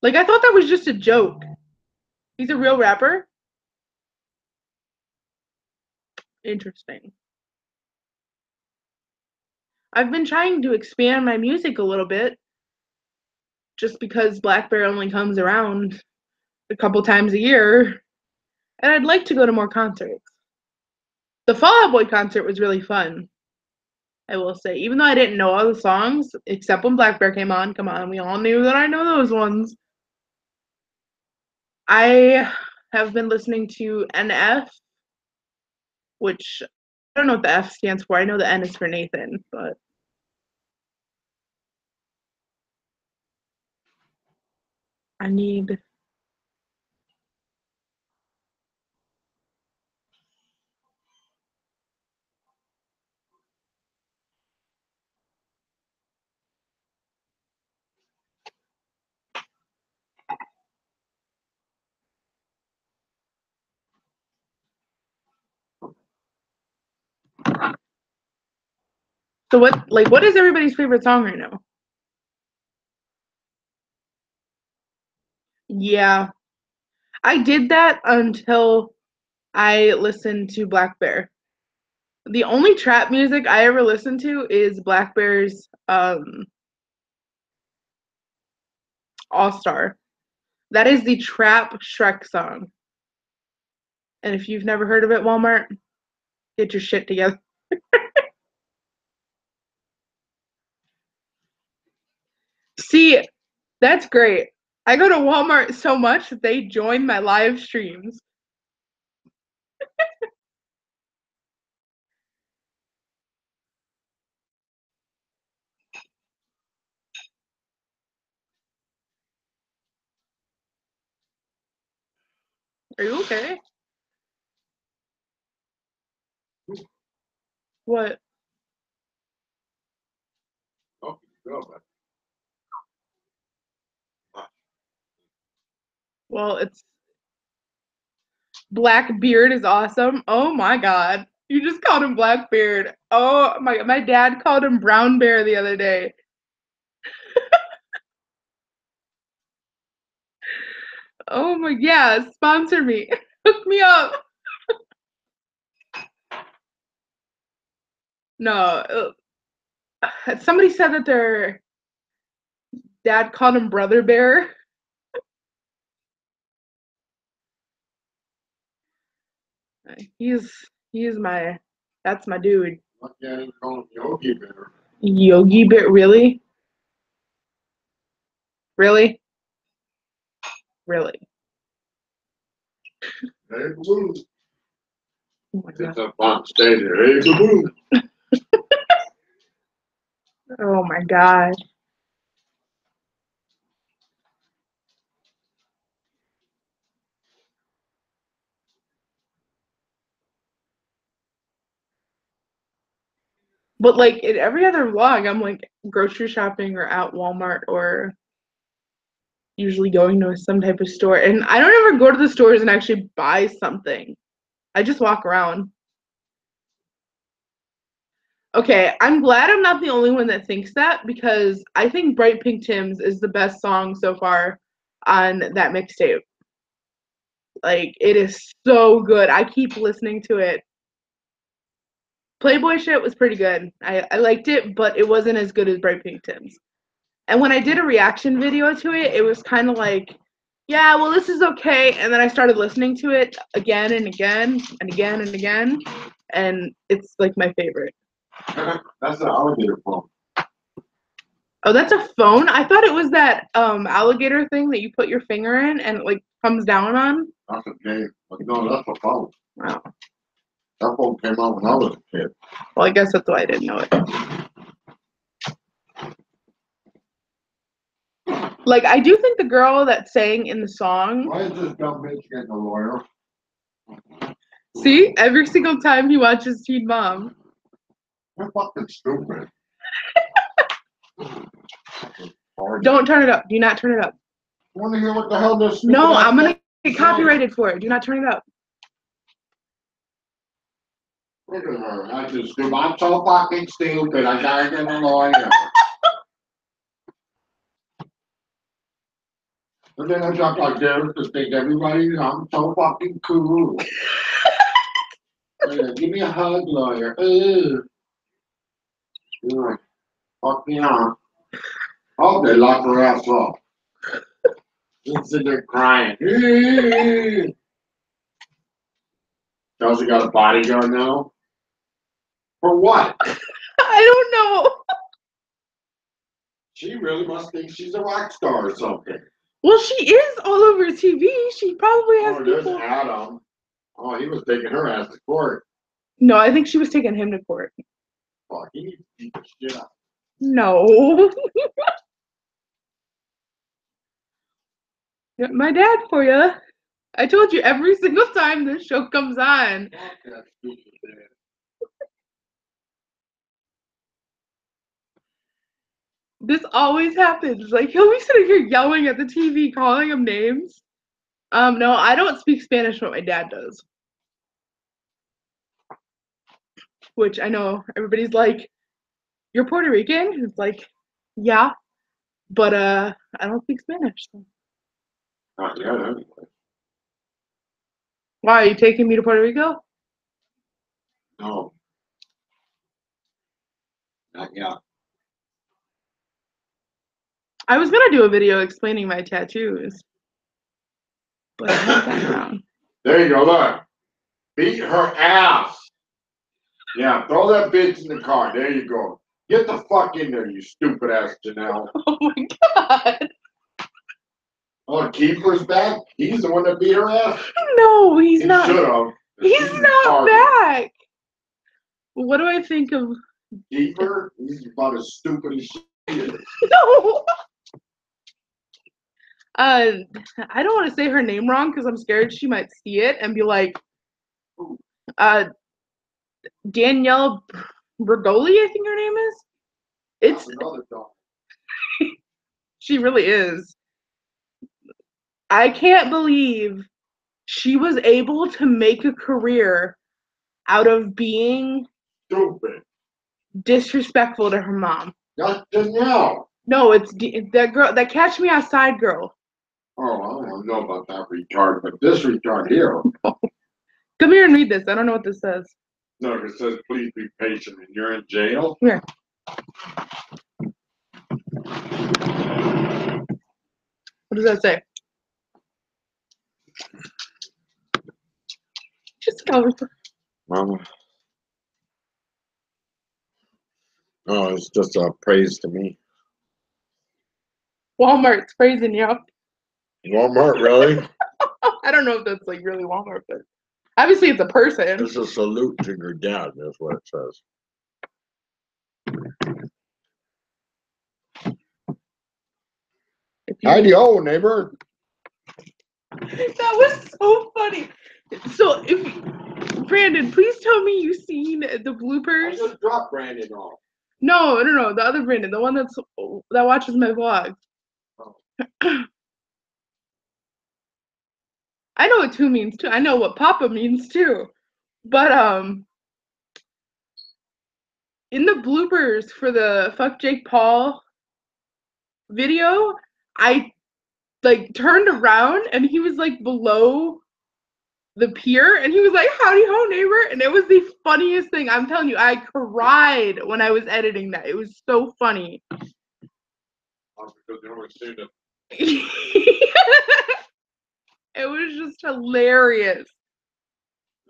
Like I thought that was just a joke. He's a real rapper. Interesting. I've been trying to expand my music a little bit just because Black Bear only comes around a couple times a year, and I'd like to go to more concerts. The Fall Out Boy concert was really fun, I will say. Even though I didn't know all the songs, except when Black Bear came on, come on, we all knew that I know those ones. I have been listening to NF, which I don't know what the F stands for. I know the N is for Nathan, but I need. So what is everybody's favorite song right now? Yeah, I did that until I listened to Black Bear. The only trap music I ever listened to is Black Bear's All Star. That is the trap Shrek song. And if you've never heard of it, Walmart, get your shit together. See, that's great. I go to Walmart so much that they join my live streams. Are you okay? What? Oh, go, Well, it's Blackbeard is awesome. Oh my god. You just called him Blackbeard. Oh my dad called him Brown Bear the other day. Oh my yeah, sponsor me. Hook me up. No, somebody said that their dad called him Brother Bear. He's he's my that's my dude. My daddy called him Yogi Bear. Yogi Bear, really? Really? Really? Hey, boo. Oh my It's god. up on stage there. Hey, boo. Oh my god. But like in every other vlog, I'm like grocery shopping or at Walmart or usually going to some type of store. And I don't ever go to the stores and actually buy something. I just walk around. Okay, I'm glad I'm not the only one that thinks that because I think Bright Pink Tims is the best song so far on that mixtape. Like, it is so good. I keep listening to it. Playboy shit was pretty good. I liked it, but it wasn't as good as Bright Pink Tims. And when I did a reaction video to it, it was kind of like, yeah, well, this is okay. And then I started listening to it again and again and again and again. And it's like my favorite. That's an alligator phone. Oh, that's a phone? I thought it was that alligator thing that you put your finger in and it like comes down on. That's a game. But no, that's a phone. Wow. That phone came out when I was a kid. Well, I guess that's why I didn't know it. Like, I do think the girl that sang in the song. Why is this dumb bitch getting a lawyer? See, every single time he watches Teen Mom. You're fucking stupid. Don't turn it up. Do not turn it up. I want to hear what the hell this. No, I'm gonna get copyrighted for it. Do not turn it up. Look at her. I just do. I'm so fucking stupid. I gotta get a lawyer. And then I jump like Derek to think everybody, I'm so fucking cool. Give me a hug, lawyer. You're like, fuck me up. Oh, they lock her ass up. She's sitting there crying. Chelsea got a bodyguard now? For what? I don't know. She really must think she's a rock star or something. Well, she is all over TV. She probably has There's people. Adam. Oh, he was taking her ass to court. No, I think she was taking him to court. Fuck, he needs to beat the shit up. No. Got my dad for you. I told you every single time this show comes on. Fuck that stupid dad. This always happens. Like, he'll be sitting here yelling at the TV, calling him names. No, I don't speak Spanish, but my dad does. Which I know everybody's like, you're Puerto Rican? It's like, yeah, but I don't speak Spanish. So. Not yet, anyway. Why, are you taking me to Puerto Rico? No. Not yet. I was gonna do a video explaining my tattoos, but I haven't gotten around. There you go, look. Beat her ass. Yeah, throw that bitch in the car. There you go. Get the fuck in there, you stupid ass Janelle. Oh my god. Oh, Keeper's back? He's the one that beat her ass? No, he's He not. should have. He's not back. What do I think of Keeper? He's about as stupid as shit is. No. I don't want to say her name wrong because I'm scared she might see it and be like, Danielle Bergoli, I think her name is. It's another dog. She really is. I can't believe she was able to make a career out of being Stupid. disrespectful to her mom. That's Danielle. No, it's that girl, that Catch Me Outside girl. Oh, I don't know about that retard, but this retard here. Come here and read this. I don't know what this says. No, it says, please be patient, and you're in jail? Here. What does that say? Just go. Mama. Oh, it's just a praise to me. Walmart's praising you. Walmart, really? I don't know if that's like really Walmart, but obviously it's a person. It's a salute to your dad, that's what it says. Howdy-ho, neighbor. That was so funny. So, if Brandon, please tell me you've seen the bloopers. I just dropped Brandon off. No, the other Brandon, the one that watches my vlog. Oh. I know what two means too. I know what Papa means too. But in the bloopers for the Fuck Jake Paul video, I like turned around and he was like below the pier and he was like, howdy ho neighbor, and it was the funniest thing. I'm telling you, I cried when I was editing that. It was so funny. Because they always say that. It was just hilarious.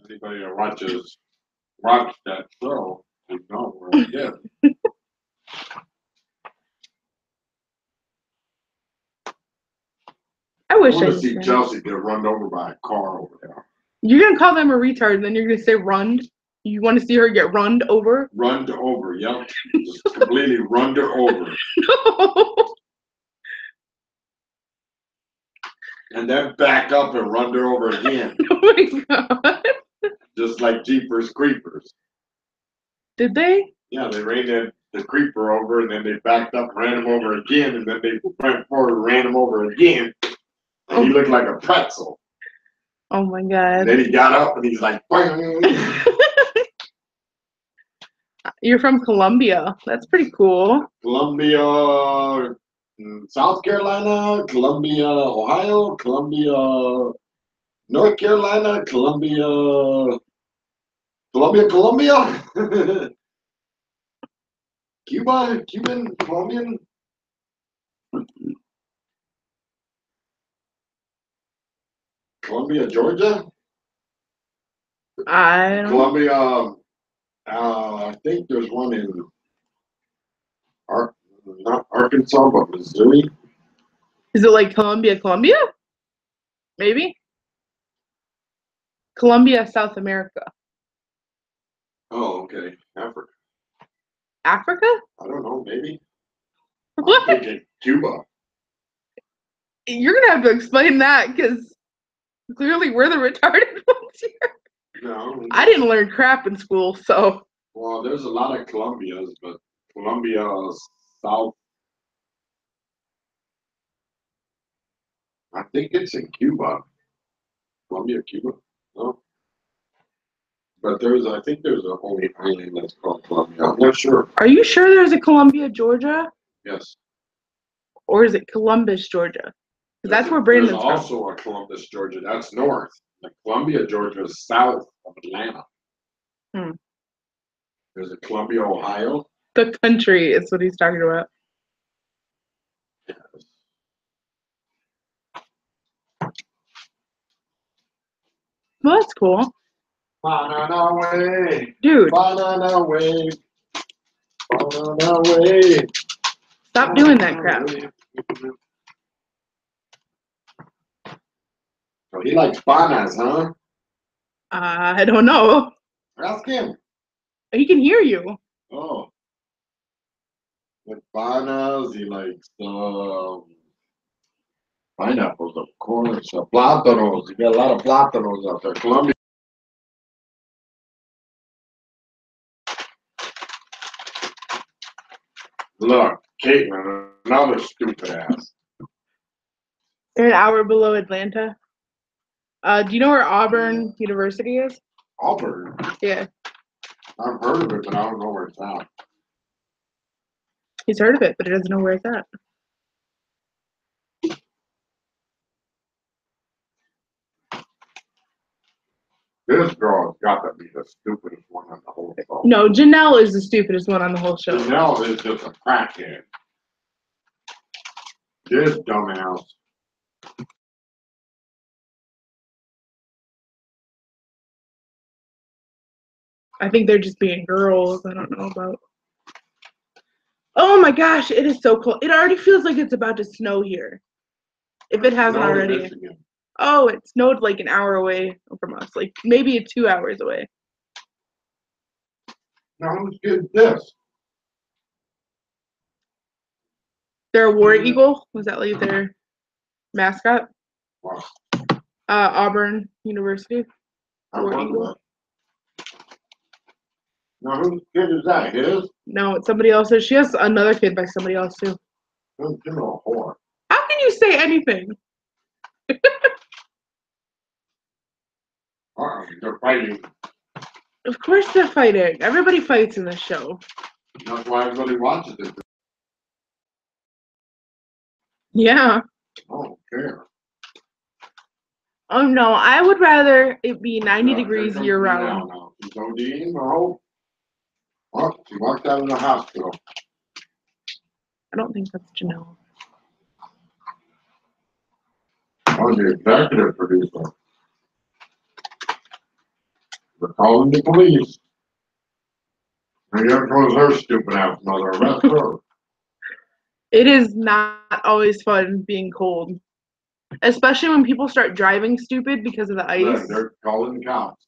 Anybody that watch that show, you know where it is. I wish I want to could. see Chelsea get run over by a car over there. You're gonna call them a retard, and then you're gonna say runned. You want to see her get runned over? Runned over, yep. Just completely runned her over. No. And then back up and run her over again. Oh my god. Just like Jeepers Creepers. Did they? Yeah, they ran the creeper over and then they backed up, ran him over again, and then they went forward and ran him over again. And he looked like a pretzel. Oh my god. And then he got up and he's like, bang. You're from Colombia. That's pretty cool. Columbia, South Carolina, Columbia, Ohio, Columbia, North Carolina, Columbia, Cuban, Colombian. Columbia, Georgia. I don't know. Columbia. I think there's one in not Arkansas, but Missouri. Is it like Colombia? Maybe? Colombia, South America. Oh, okay. Africa. Africa? I don't know. Maybe. What? I'm thinking Cuba. You're gonna have to explain that because clearly we're the retarded ones here. No. I didn't learn crap in school, so. Well, there's a lot of Columbias, but Columbia South. I think it's in Cuba. Columbia, Cuba. No. But I think there's a only island that's called Columbia. I'm not sure. Are you sure there's a Columbia, Georgia? Yes. Or is it Columbus, Georgia? Because that's where Brandon's from. There's also a Columbus, Georgia. That's north. Like Columbia, Georgia is south of Atlanta. Hmm. There's a Columbia, Ohio. The country is what he's talking about. Yes. Well, that's cool. Banana way. Dude. Banana way. Banana way. Stop doing that crap. Oh, he likes bananas, huh? I don't know. Ask him. He can hear you. Oh. With bananas, he likes pineapples, of course. Plátanos. You got a lot of plátanos out there. Colombia. Look, Caitlin, another stupid ass. They're an hour below Atlanta. Do you know where Auburn University is? Auburn? Yeah. I've heard of it, but I don't know where it's at. He's heard of it, but he doesn't know where it's at. This girl's got to be the stupidest one on the whole show. No, Janelle is the stupidest one on the whole show. Janelle is just a crackhead. This dumbass. I think they're just being girls. I don't know about. Oh my gosh, it is so cold. It already feels like it's about to snow here. If it hasn't already. Oh, it snowed like an hour away from us. Like maybe 2 hours away. Now whose kid is this? They're a war eagle. Was that like their mascot? Wow. Auburn University. War eagle. Now whose kid is that? His? No, it's somebody else's. She has another kid by somebody else too. You're a whore. How can you say anything? They're fighting. Of course they're fighting. Everybody fights in this show. That's why everybody watches it. Yeah. I don't care. Oh no, I would rather it be 90 Yeah, degrees here year comes round. now. She's ODing, no. Oh, she walked out of the hospital. I don't think that's Janelle. Oh, the executive producer. They're calling the police. And here goes her stupid ass mother. Arrest her. It is not always fun being cold, especially when people start driving stupid because of the ice. They're calling the cops.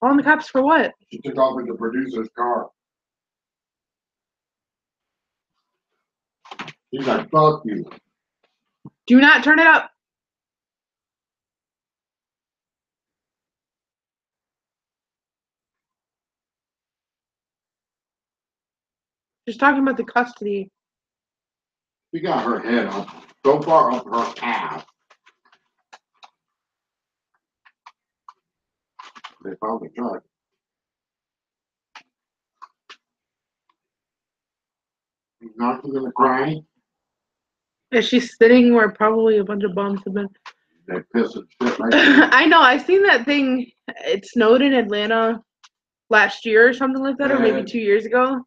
Calling the cops for what? She took off with the producer's car. He's like, fuck you. Do not turn it up. Just talking about the custody. She got her head up so far up her ass. They found the truck. He's not gonna cry. Is she sitting where probably a bunch of bombs have been? They piss and shit right there. I know. I seen that thing. It snowed in Atlanta last year or something like that, or maybe 2 years ago.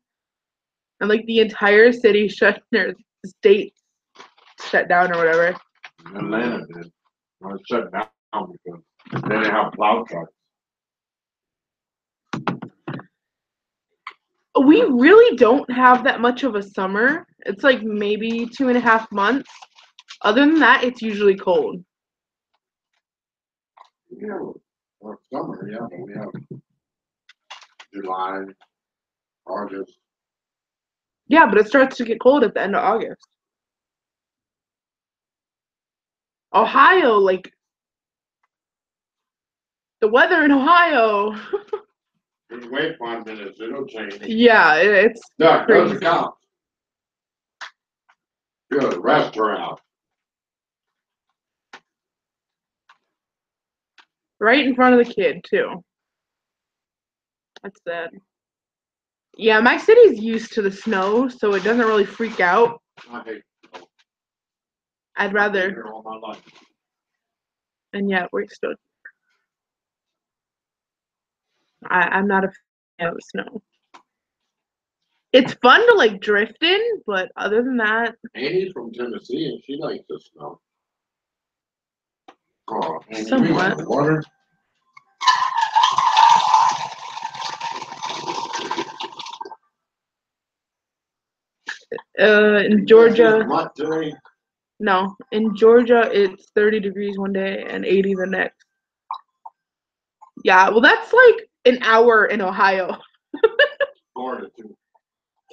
And like the entire city shut, or the state shut down or whatever. Atlanta did. Well, it shut down because they didn't have plow trucks. We really don't have that much of a summer. It's like maybe 2.5 months. Other than that, it's usually cold. Yeah, well, summer, yeah, but we have July, August. Yeah, but it starts to get cold at the end of August. Ohio, like the weather in Ohio. Just wait 5 minutes, it'll change. Yeah, it's Yeah, there's crazy. the cops. Good, arrest her out. Right in front of the kid too. That's sad. Yeah, my city's used to the snow, so it doesn't really freak out. I hate snow. I'd I've been rather, here all my life. and yet we're still. I'm not a fan of snow. It's fun to like drift in, but other than that, Annie's from Tennessee and she likes the snow. Oh, Annie, somewhat. we got water. In Georgia, What today? no, in Georgia it's 30 degrees one day and 80 the next. Yeah, well that's like an hour in Ohio. Florida too.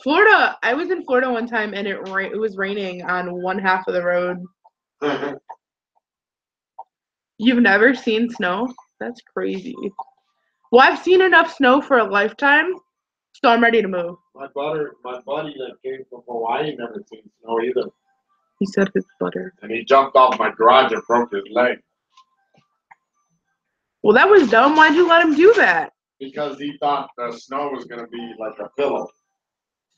Florida, I was in Florida one time and it was raining on one half of the road. You've never seen snow? That's crazy. Well, I've seen enough snow for a lifetime, so I'm ready to move. My buddy that came from Hawaii never seen snow either. He said his butter. And he jumped off my garage and broke his leg. Well, that was dumb. Why'd you let him do that? Because he thought the snow was gonna be like a pillow.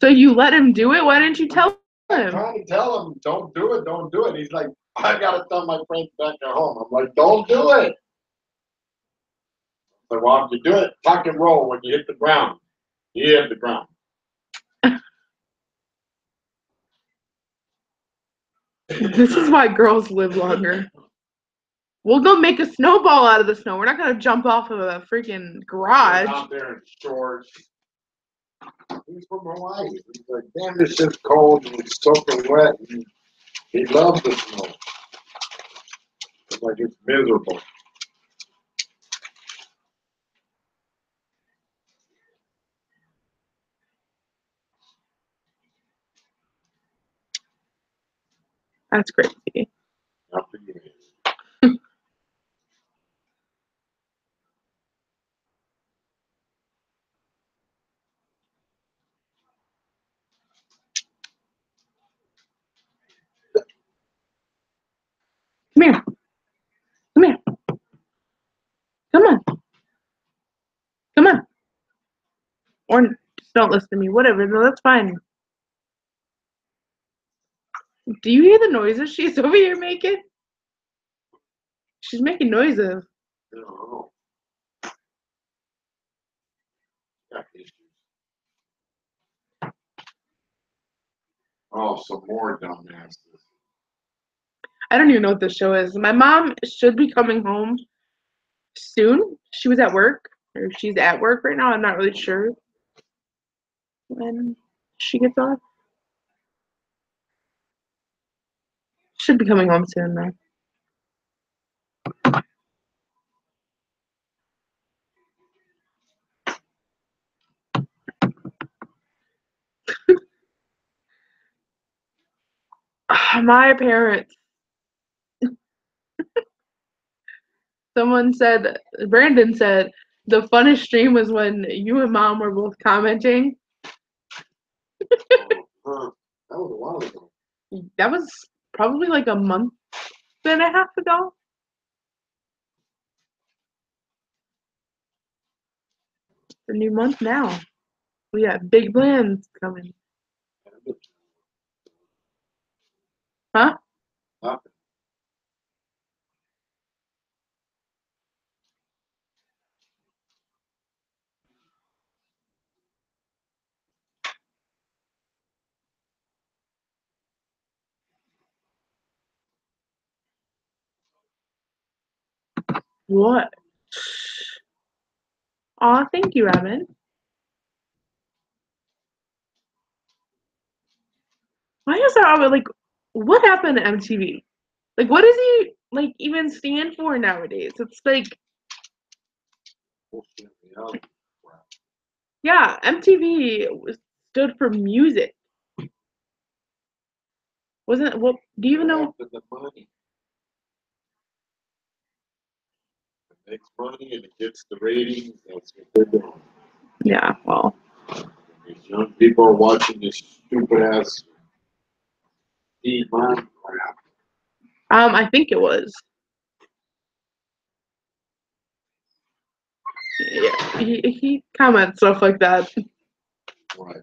So you let him do it? Why didn't you tell I'm him? trying to tell him, don't do it, don't do it. He's like, I gotta tell my friends back at home. I'm like, don't do it. So well, if you do it, tuck and roll when you hit the ground. He hit the ground. This is why girls live longer. We'll go make a snowball out of the snow. We're not gonna jump off of a freaking garage. Out there in shorts. He's from Hawaii. He's like, damn, this shit's cold and it's soaking wet. And he loves the snow. It's like it's miserable. That's crazy. After you. Come here. Come here. Come on. Come on. Or Don't listen to me. Whatever. No, that's fine. Do you hear the noises she's over here making? She's making noises. I don't know. Got issues. Oh, some more dumbasses. I don't even know what this show is. My mom should be coming home soon. She was at work, or she's at work right now. I'm not really sure when she gets off. Should be coming home soon, though. My parents. Someone said, Brandon said, the funnest stream was when you and mom were both commenting. Oh, that was a while ago. That was probably like a month and a half ago. It's a new month now. We got big plans coming. Huh? Nothing. What? Aw, thank you, Evan. Why is that always like, what happened to MTV? Like, what does he like even stand for nowadays? It's like, Bullshit reality crap. yeah, MTV stood for music. Wasn't what? Do you even know? After the money. It makes money and it gets the ratings. That's what they're doing. Yeah, well, These young people are watching this stupid ass Demon crap. I think it was. Yeah, he comments stuff like that. Right.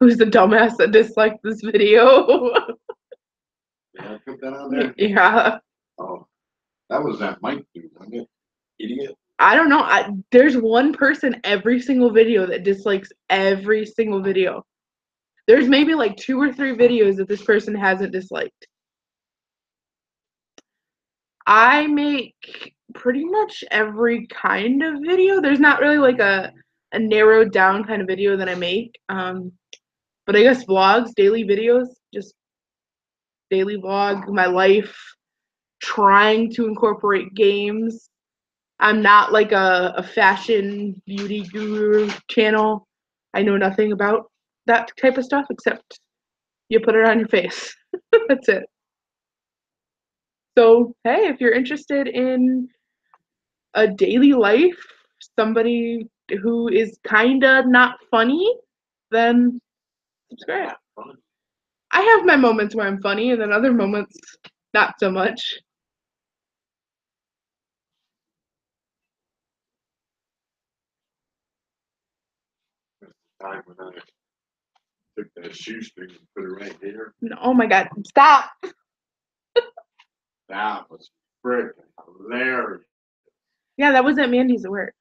Who's the dumbass that disliked this video? Did I put that on there? Yeah. Oh, that was that Mike dude, wasn't it? Idiot. I don't know. There's one person every single video that dislikes every single video. There's maybe like 2 or 3 videos that this person hasn't disliked. I make pretty much every kind of video. There's not really like a narrowed down kind of video that I make. But I guess vlogs, daily videos, just daily vlog, my life, trying to incorporate games. I'm not like a fashion beauty guru channel. I know nothing about that type of stuff except you put it on your face. That's it. So, hey, if you're interested in a daily life, somebody who is kinda not funny, then subscribe. I have my moments where I'm funny and then other moments not so much. That's the time when I took that shoestring and put it right there. Oh my god, stop. That was freaking hilarious. Yeah, that was at Mandy's at work.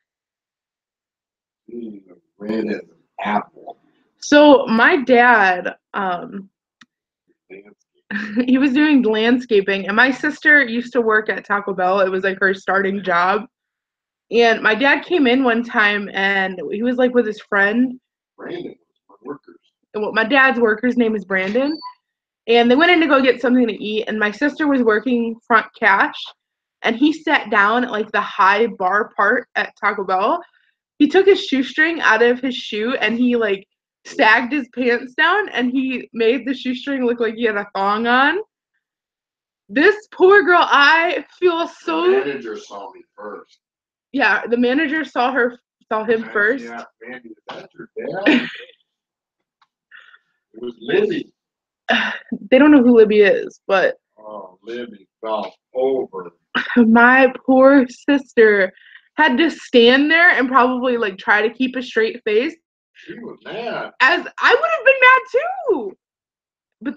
Red as an apple. So my dad, he was doing landscaping, and my sister used to work at Taco Bell. It was like her starting job. And my dad came in one time, and he was like with his friend. Brandon was my workers. Well, my dad's worker's name is Brandon. And they went in to go get something to eat, and my sister was working front cash, and he sat down at like the high bar part at Taco Bell. He took his shoestring out of his shoe and he like sagged his pants down and he made the shoestring look like he had a thong on. This poor girl, I feel so. The manager saw me first. Yeah, the manager saw him first. Yeah, Mandy, is that your dad? It was Libby. They don't know who Libby is, but Oh, Libby fell over. my poor sister had to stand there and probably like try to keep a straight face She was mad. As I would have been mad too. But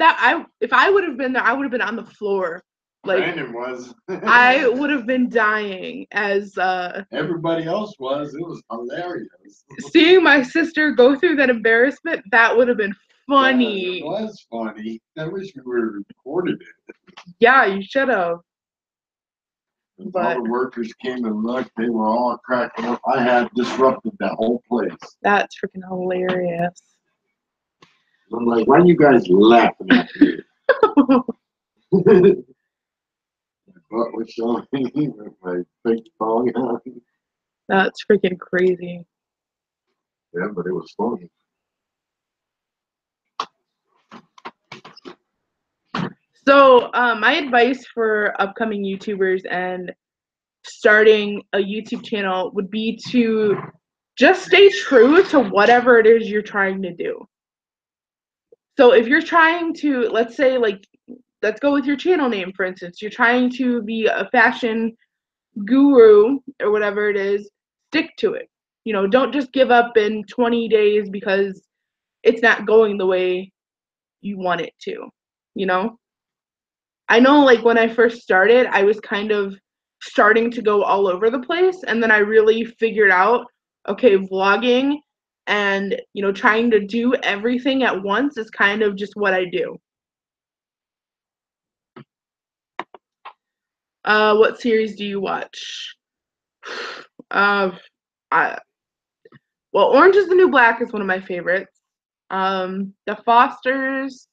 if I would have been there, I would have been on the floor. Like Brandon was. I would have been dying as everybody else was. It was hilarious. Seeing my sister go through that embarrassment, that would have been funny. Yeah, it was funny. I wish we would have recorded it. Yeah, you should have. But all the workers came and looked. They were all cracking up. I had disrupted that whole place. That's freaking hilarious. I'm like, why are you guys laughing at me? My butt was showing with my fake thong on. That's freaking crazy. Yeah, but it was funny. So, my advice for upcoming YouTubers and starting a YouTube channel would be to just stay true to whatever it is you're trying to do. So, if you're trying to, let's say, like, let's go with your channel name, for instance, you're trying to be a fashion guru or whatever it is, stick to it. You know, don't just give up in 20 days because it's not going the way you want it to, you know? I know, like, when I first started, I was kind of starting to go all over the place, and then I really figured out, okay, vlogging and, you know, trying to do everything at once is kind of just what I do. What series do you watch? Uh, I, well, Orange is the New Black is one of my favorites. The Fosters,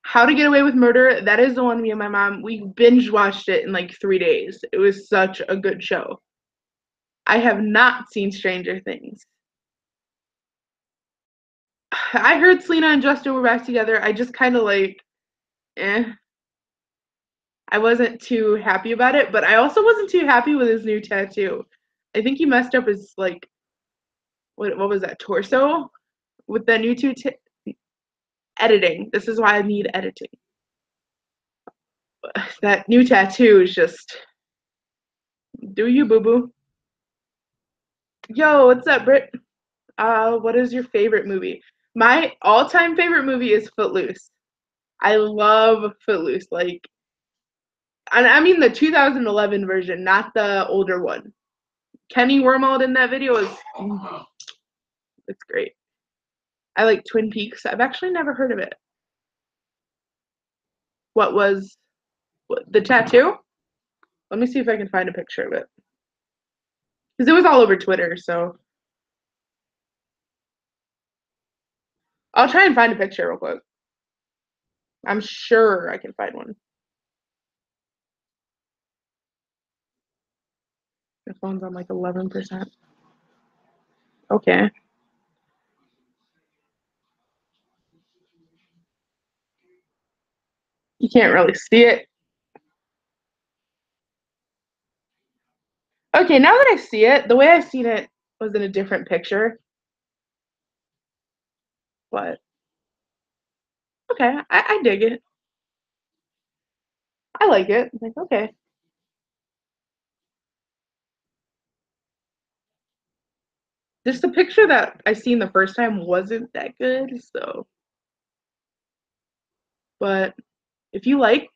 How to Get Away with Murder, that is the one me and my mom, we binge watched it in like 3 days. It was such a good show. I have not seen Stranger Things. I heard Selena and Justin were back together. I just kind of like, eh. I wasn't too happy about it, but I also wasn't too happy with his new tattoo. I think he messed up his, like, what was that, torso? With the new editing. This is why I need editing. That new tattoo is just, do you, boo-boo? Yo, what's up, Britt? What is your favorite movie? My all-time favorite movie is Footloose. I love Footloose. Like, and I mean the 2011 version, not the older one. Kenny Wormald in that video is, it's great. I like Twin Peaks. I've actually never heard of it. What was the tattoo? Let me see if I can find a picture of it. Because it was all over Twitter, so. I'll try and find a picture real quick. I'm sure I can find one. The phone's on like 11%. Okay. You can't really see it. Okay, now that I see it, the way I've seen it was in a different picture. But, okay, I dig it. I like it. I'm like, okay. Just the picture that I seen the first time wasn't that good, so. But if you like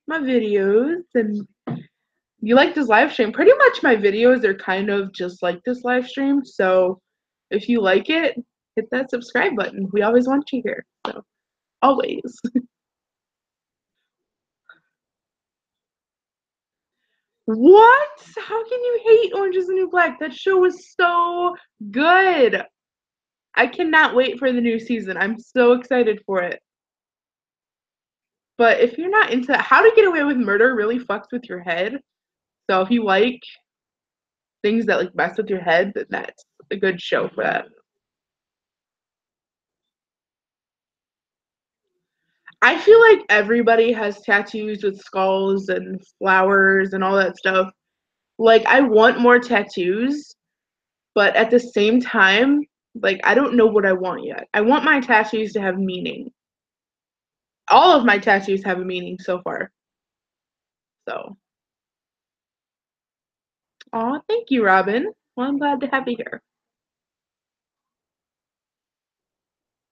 my videos and you like this live stream, pretty much my videos are kind of just like this live stream. So if you like it, hit that subscribe button. We always want you here. So always. What? How can you hate Orange is the New Black? That show was so good. I cannot wait for the new season. I'm so excited for it. But if you're not into How to Get Away with Murder really fucks with your head. So if you like things that like mess with your head, then that's a good show for that. I feel like everybody has tattoos with skulls and flowers and all that stuff. Like, I want more tattoos, but at the same time, like, I don't know what I want yet. I want my tattoos to have meaning. All of my tattoos have a meaning so far. So, aw, thank you, Robin. Well, I'm glad to have you here.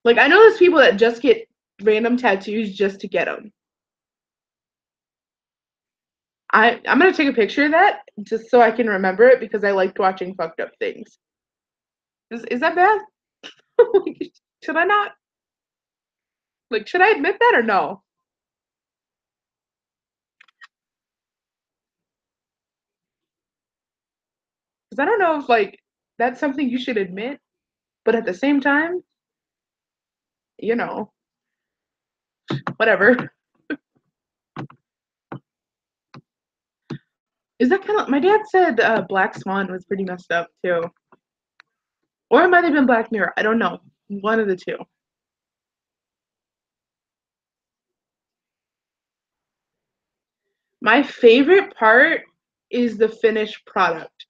Like, I know there's people that just get random tattoos just to get them. I'm gonna take a picture of that just so I can remember it because I liked watching fucked up things. Is that bad? Like, should I not? Like, should I admit that or no? Because I don't know if like that's something you should admit, but at the same time, you know, whatever. Is that kind of? My dad said Black Swan was pretty messed up too, or it might have been Black Mirror. I don't know. One of the two. My favorite part is the finished product.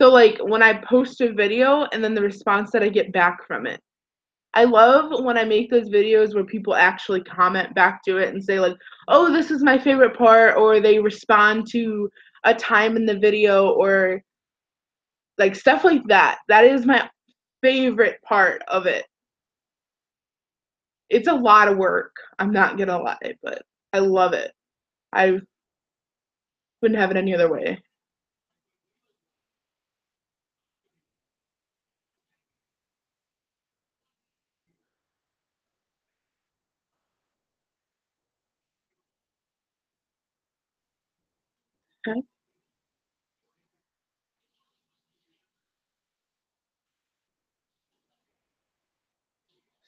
So like when I post a video and then the response that I get back from it. I love when I make those videos where people actually comment back to it and say like, "Oh, this is my favorite part," or they respond to a time in the video or like stuff like that. That is my favorite part of it. It's a lot of work. I'm not gonna lie, but I love it. I wouldn't have it any other way. Okay.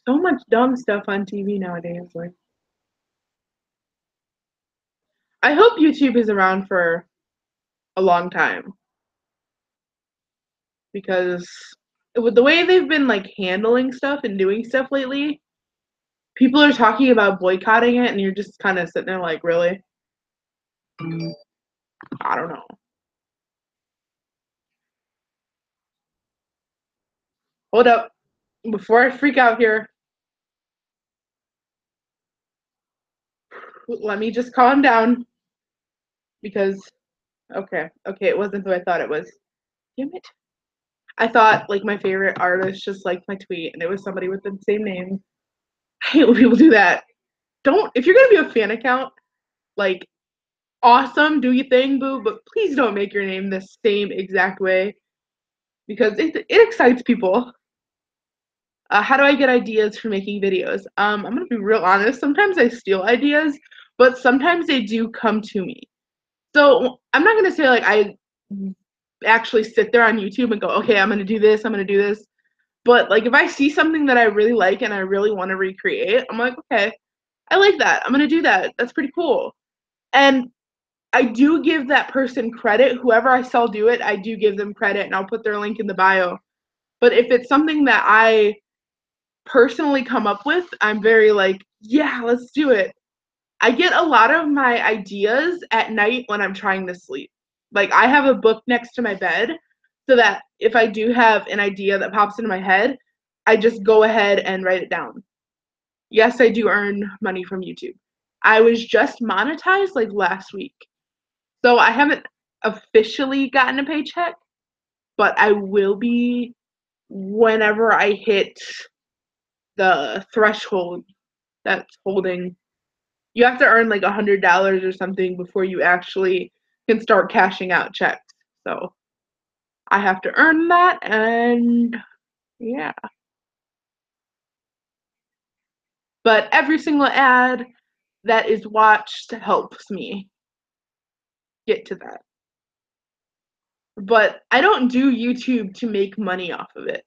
So much dumb stuff on TV nowadays. Like, I hope YouTube is around for a long time because with the way they've been like handling stuff and doing stuff lately, people are talking about boycotting it, and you're just kind of sitting there like, really? I don't know. Hold up. Before I freak out here, let me just calm down because, okay, it wasn't who I thought it was. Damn it. I thought like my favorite artist just liked my tweet, and it was somebody with the same name. I hate when people do that. Don't, if you're gonna be a fan account, like, awesome, do your thing, boo, but please don't make your name the same exact way because it excites people. How do I get ideas for making videos? I'm gonna be real honest. Sometimes I steal ideas, but sometimes they do come to me. So I'm not gonna say like I actually sit there on YouTube and go, okay, I'm gonna do this, I'm gonna do this. But like if I see something that I really like and I really want to recreate, I'm like, okay, I like that. I'm gonna do that. That's pretty cool. And I do give that person credit. Whoever I saw do it, I do give them credit and I'll put their link in the bio. But if it's something that I personally come up with, I'm very like, yeah, let's do it. I get a lot of my ideas at night when I'm trying to sleep. Like I have a book next to my bed so that if I do have an idea that pops into my head, I just go ahead and write it down. Yes, I do earn money from YouTube. I was just monetized like last week. So I haven't officially gotten a paycheck, but I will be whenever I hit the threshold that's holding. You have to earn like $100 or something before you actually can start cashing out checks. So I have to earn that, and yeah. But every single ad that is watched helps me get to that. But I don't do YouTube to make money off of it.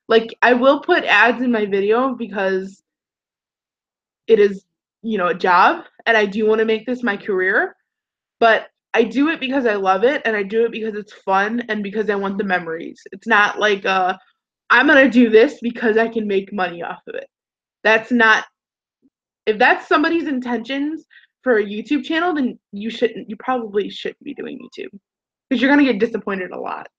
Like I will put ads in my video because it is, a job and I do want to make this my career, but I do it because I love it and I do it because it's fun and because I want the memories. It's not like I'm going to do this because I can make money off of it. That's not, if that's somebody's intentions for a YouTube channel, then you probably shouldn't be doing YouTube because you're going to get disappointed a lot.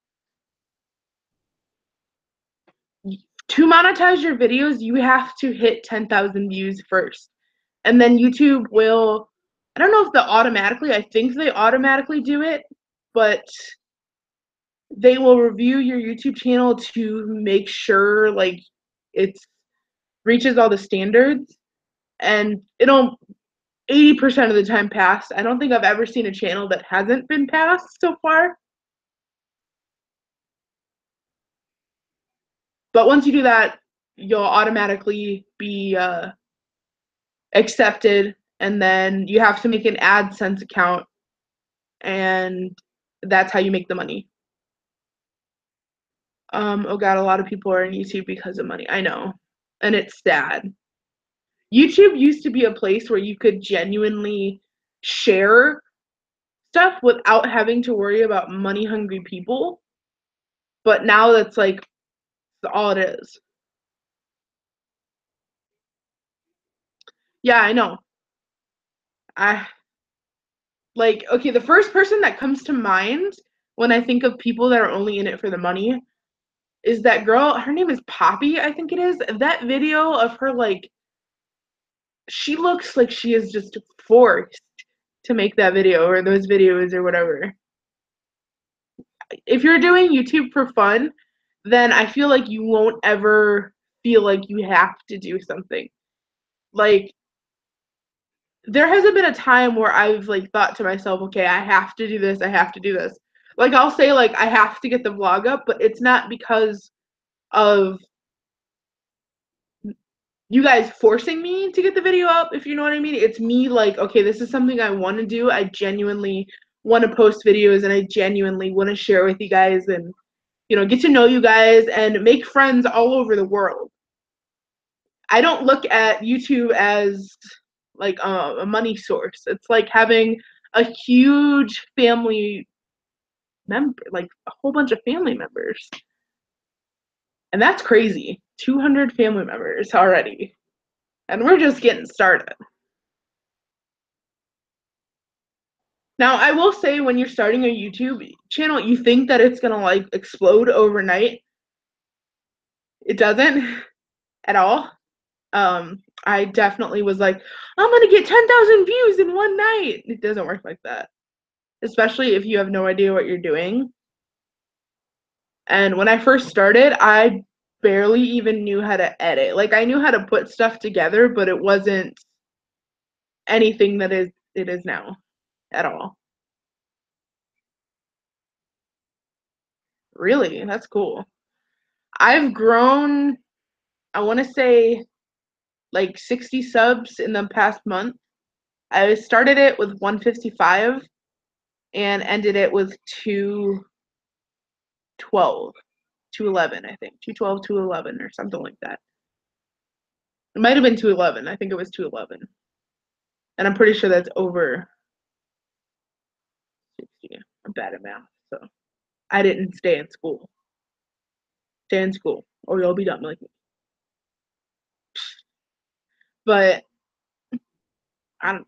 To monetize your videos, you have to hit 10,000 views first. And then YouTube will, I don't know if they automatically, I think they automatically do it, but they will review your YouTube channel to make sure like it's reaches all the standards, and it'll 80% of the time pass. I don't think I've ever seen a channel that hasn't been passed so far. But once you do that, you'll automatically be accepted, and then you have to make an AdSense account, and that's how you make the money. Oh God, a lot of people are on YouTube because of money. I know, and it's sad. YouTube used to be a place where you could genuinely share stuff without having to worry about money hungry people, but now that's like all it is. Yeah, I know. I like, okay, the first person that comes to mind when I think of people that are only in it for the money is that girl. Her name is Poppy, I think it is. That video of her, like, she looks like she is just forced to make that video or those videos or whatever. If you're doing YouTube for fun, then I feel like you won't ever feel like you have to do something. Like, there hasn't been a time where I've like thought to myself, okay, I have to do this, I have to do this. Like, I'll say like I have to get the vlog up, but it's not because of you guys forcing me to get the video up, if you know what I mean. It's me like, okay, this is something I want to do. I genuinely want to post videos, and I genuinely want to share with you guys, and get to know you guys and make friends all over the world. I don't look at YouTube as like a money source. It's like having a huge family member, like a whole bunch of family members. And that's crazy. 200 family members already. And we're just getting started. Now, I will say, when you're starting a YouTube channel, you think that it's going to like explode overnight. It doesn't at all. I definitely was like, I'm going to get 10,000 views in one night. It doesn't work like that, especially if you have no idea what you're doing. And when I first started, I barely even knew how to edit. Like, I knew how to put stuff together, but it wasn't anything that it is now at all. Really? That's cool. I've grown, I want to say, like 60 subs in the past month. I started it with 155 and ended it with 212, 211, I think. 212, 211 or something like that. It might have been 211. I think it was 211. And I'm pretty sure that's over 60. I'm bad at math, so I didn't stay in school. Stay in school, or you'll be dumb like me. But I don't.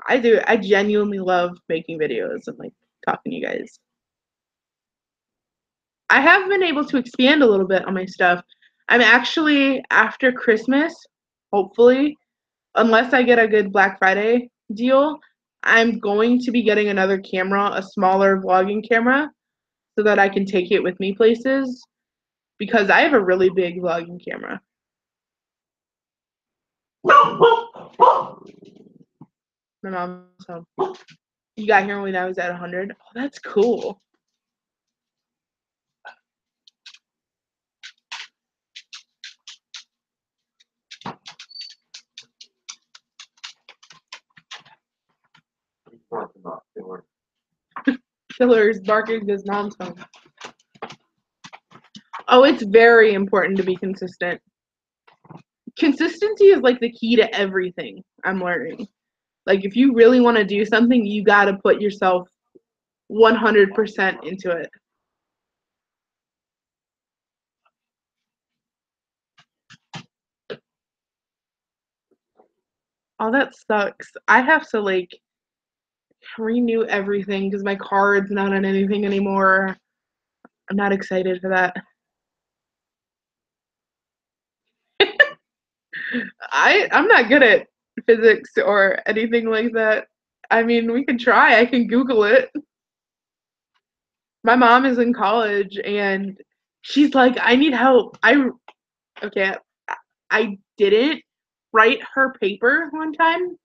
I do. I genuinely love making videos and like talking to you guys. I have been able to expand a little bit on my stuff. I'm actually, after Christmas, hopefully, unless I get a good Black Friday deal, I'm going to be getting another camera, a smaller vlogging camera, so that I can take it with me places, because I have a really big vlogging camera. My mom's home. You got here when I was at 100? Oh, that's cool. Killer's barking because mom's home. Oh, it's very important to be consistent. Consistency is like the key to everything, I'm learning. Like, if you really want to do something, you got to put yourself 100% into it. Oh, that sucks. I have to like renew everything because my card's not on anything anymore. I'm not excited for that. I'm not good at physics or anything like that. I mean, we can try. I can Google it. My mom is in college and she's like, I need help. Okay, I didn't write her paper one time.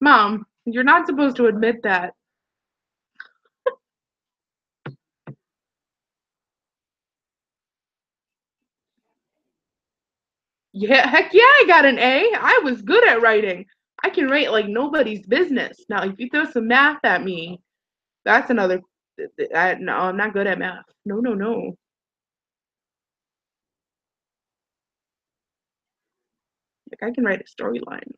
Mom, you're not supposed to admit that. Yeah, heck yeah, I got an A. I was good at writing. I can write like nobody's business. Now, if you throw some math at me, that's another. No, I'm not good at math. No, no, no. Like I can write a storyline.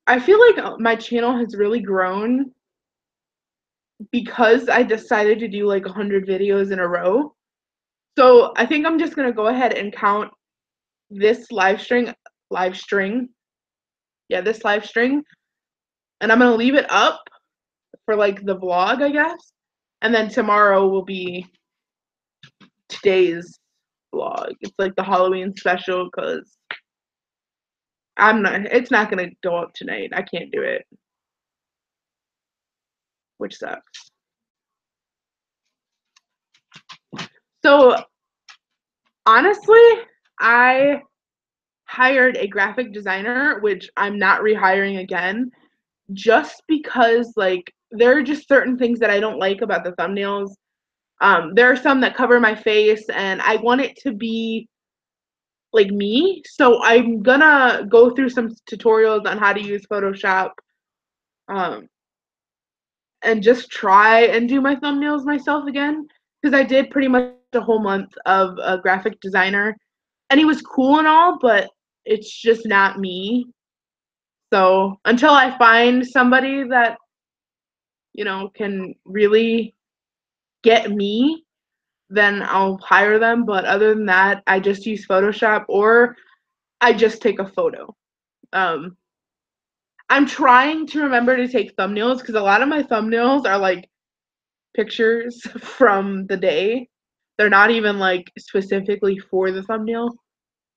I feel like my channel has really grown because I decided to do like 100 videos in a row. So I think I'm just gonna go ahead and count this live string, yeah, this live string, and I'm gonna leave it up for like the vlog, I guess, and then tomorrow will be today's vlog. It's like the Halloween special because it's not gonna go up tonight. I can't do it, which sucks. So honestly, I hired a graphic designer, which I'm not rehiring again, just because like there are just certain things that I don't like about the thumbnails. There are some that cover my face, and I want it to be like me. So I'm gonna go through some tutorials on how to use Photoshop, um, and just try and do my thumbnails myself again. Because I did pretty much a whole month of a graphic designer, and he was cool and all, but it's just not me. So until I find somebody that, can really get me, then I'll hire them. But other than that, I just use Photoshop or I just take a photo. Um, I'm trying to remember to take thumbnails because a lot of my thumbnails are like pictures from the day. They're not even like specifically for the thumbnail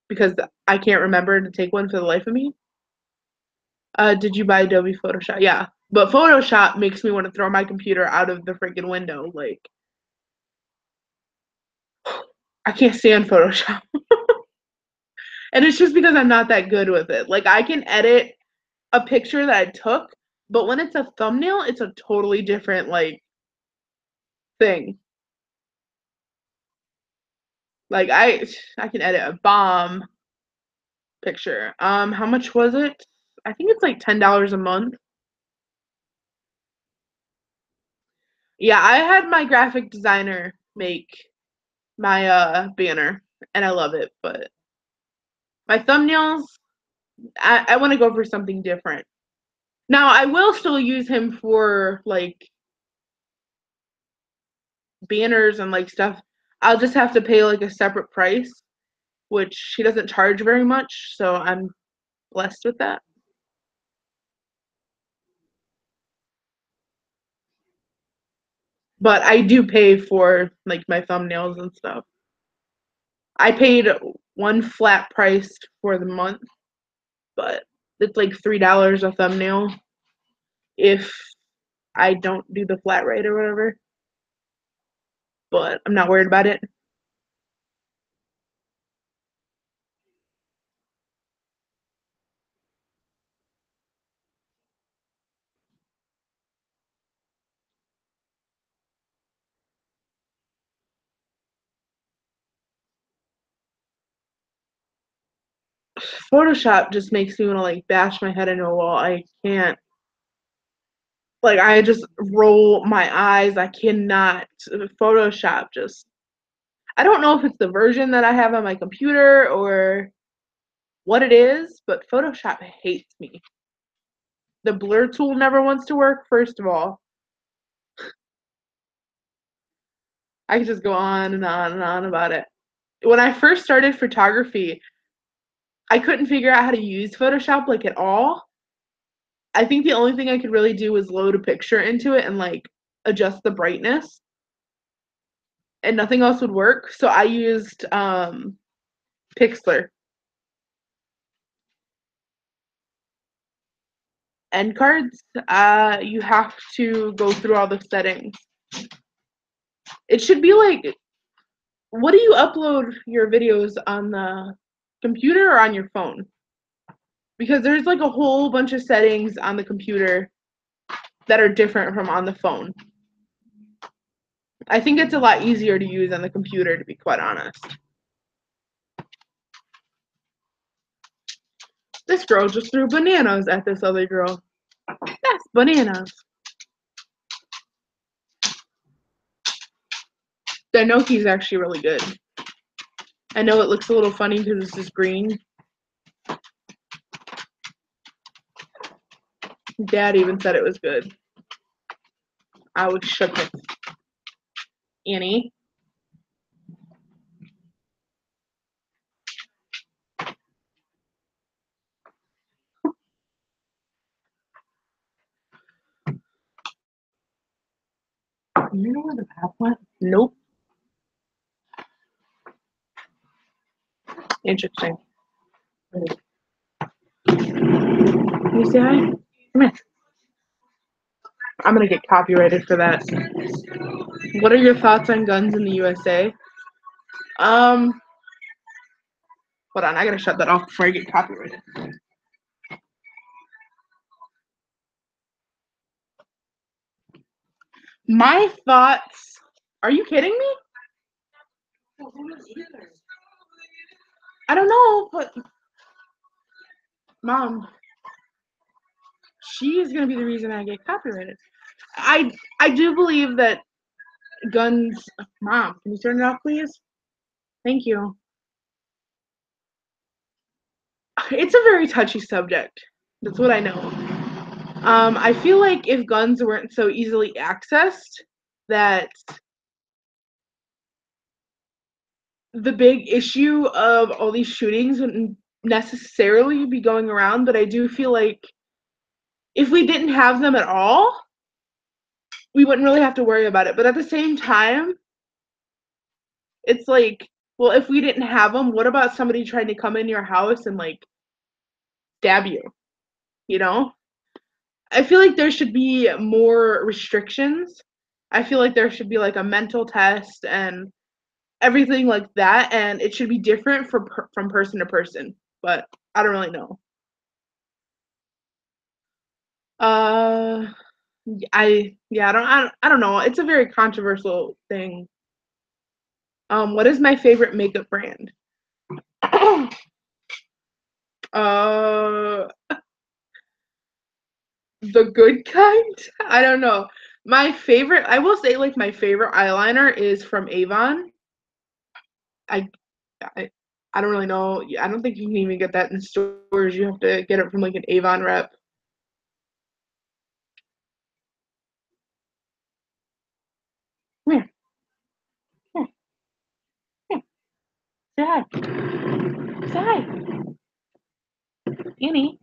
because I can't remember to take one for the life of me. Did you buy Adobe Photoshop? Yeah. But Photoshop makes me want to throw my computer out of the freaking window. Like, I can't stand Photoshop. And it's just because I'm not that good with it. Like, I can edit a picture that I took, but when it's a thumbnail, it's a totally different, like, thing. Like, I can edit a bomb picture. How much was it? I think it's like $10 a month. Yeah, I had my graphic designer make my banner and I love it, but my thumbnails, I want to go for something different. Now, I will still use him for like banners and like stuff. I'll just have to pay like a separate price, which he doesn't charge very much, so I'm blessed with that. But I do pay for like my thumbnails and stuff. I paid one flat price for the month, but it's like $3 a thumbnail if I don't do the flat rate or whatever. But I'm not worried about it. Photoshop just makes me want to like bash my head into a wall. I can't. Like I just roll my eyes. I cannot. Photoshop just. I don't know if it's the version that I have on my computer or what it is, but Photoshop hates me. The blur tool never wants to work. First of all, I could just go on and on and on about it. When I first started photography, I couldn't figure out how to use Photoshop like at all. I think the only thing I could really do was load a picture into it and like adjust the brightness, and nothing else would work. So I used Pixlr. end cards, you have to go through all the settings. It should be like, what do you upload your videos on the computer or on your phone? Because there's like a whole bunch of settings on the computer that are different from on the phone. I think it's a lot easier to use on the computer, to be quite honest. This girl just threw bananas at this other girl. That's bananas. The gnocchi's actually really good. I know it looks a little funny because it's just green. Dad even said it was good. I was shook it. Annie. You know where the path went? Nope. Interesting. Can you say hi? Come here. I'm gonna get copyrighted for that. What are your thoughts on guns in the USA? Hold on, I gotta shut that off before I get copyrighted. My thoughts. Are you kidding me? I don't know, but Mom, she is gonna be the reason I get copyrighted. I do believe that guns. Mom, can you turn it off, please? Thank you. It's a very touchy subject. That's what I know. I feel like if guns weren't so easily accessed, that the big issue of all these shootings wouldn't necessarily be going around, but I do feel like if we didn't have them at all, we wouldn't really have to worry about it. But at the same time, it's like, well, if we didn't have them, what about somebody trying to come in your house and like stab you? You know? I feel like there should be more restrictions. I feel like there should be like a mental test and everything like that, and it should be different from person to person. But I don't really know. Uh, I don't know. It's a very controversial thing. What is my favorite makeup brand? uh, the good kind. I don't know. My favorite, I will say, like my favorite eyeliner is from Avon. I, I, I don't really know. I don't think you can even get that in stores. You have to get it from like an Avon rep. Come here. Come here. Say hi. Say hi. Annie.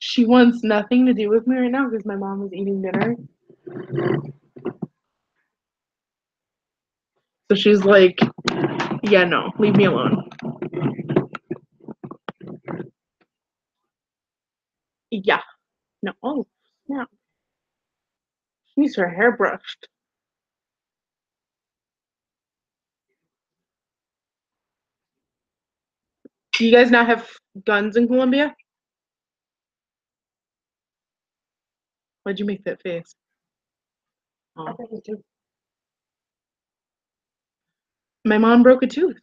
She wants nothing to do with me right now because my mom is eating dinner. So she's like, yeah, no, leave me alone. Yeah. No. Oh, snap. She needs her hair brushed. Do you guys not have guns in Colombia? Why'd you make that face? Oh. My mom broke a tooth.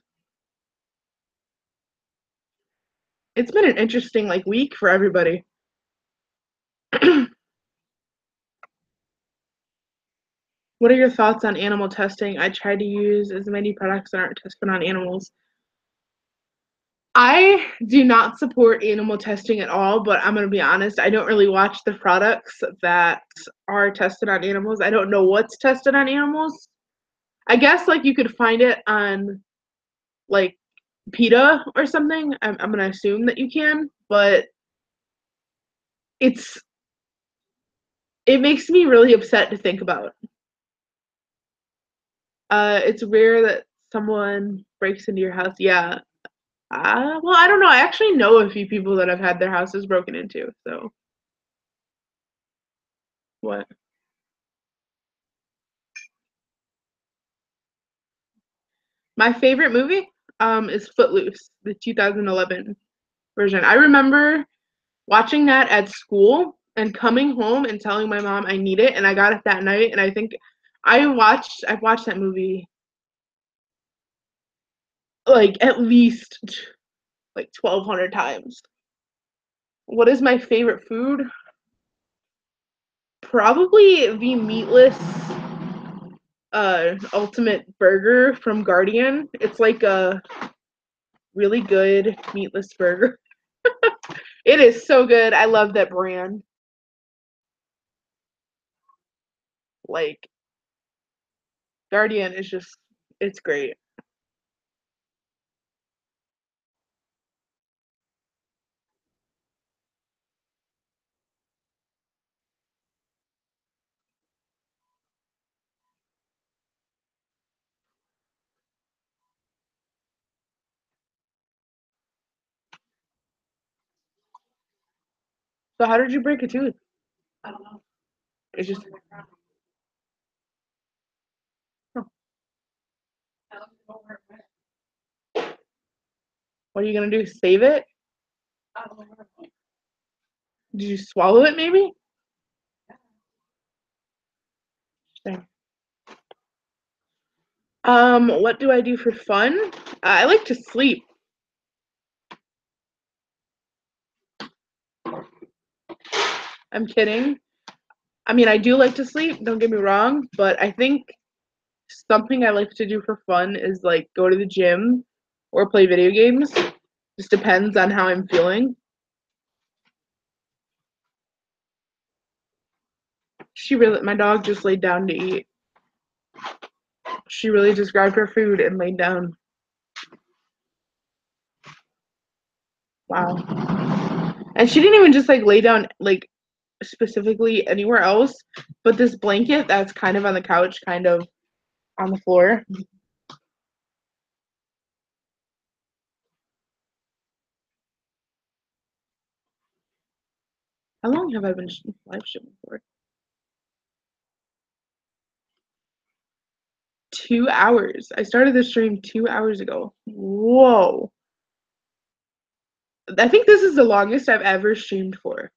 It's been an interesting like week for everybody. What are your thoughts on animal testing? I try to use as many products that aren't tested on animals. I do not support animal testing at all, but I'm going to be honest, I don't really watch the products that are tested on animals. I don't know what's tested on animals. I guess like you could find it on like PETA or something. I'm going to assume that you can, but it's it makes me really upset to think about. It's rare that someone breaks into your house. Yeah. Well, I don't know. I actually know a few people that have had their houses broken into. So what? My favorite movie is Footloose, the 2011 version. I remember watching that at school and coming home and telling my mom I need it, and I got it that night. And I think I've watched that movie like at least like 1,200 times. What is my favorite food? Probably the meatless ultimate burger from Guardian. It's like a really good meatless burger. It is so good. I love that brand. Like Guardian is just it's great. So how did you break a tooth? It's just huh. What are you gonna do? Save it? Did you swallow it maybe? What do I do for fun? I like to sleep. I'm kidding. I mean, I do like to sleep, don't get me wrong, but I think something I like to do for fun is like go to the gym or play video games. Just depends on how I'm feeling. My dog just laid down to eat. She really just grabbed her food and laid down. Wow. And she didn't even just like lay down like specifically anywhere else, but this blanket that's kind of on the couch, kind of on the floor. How long have I been live streaming for? 2 hours. I started the stream 2 hours ago. Whoa. I think this is the longest I've ever streamed for.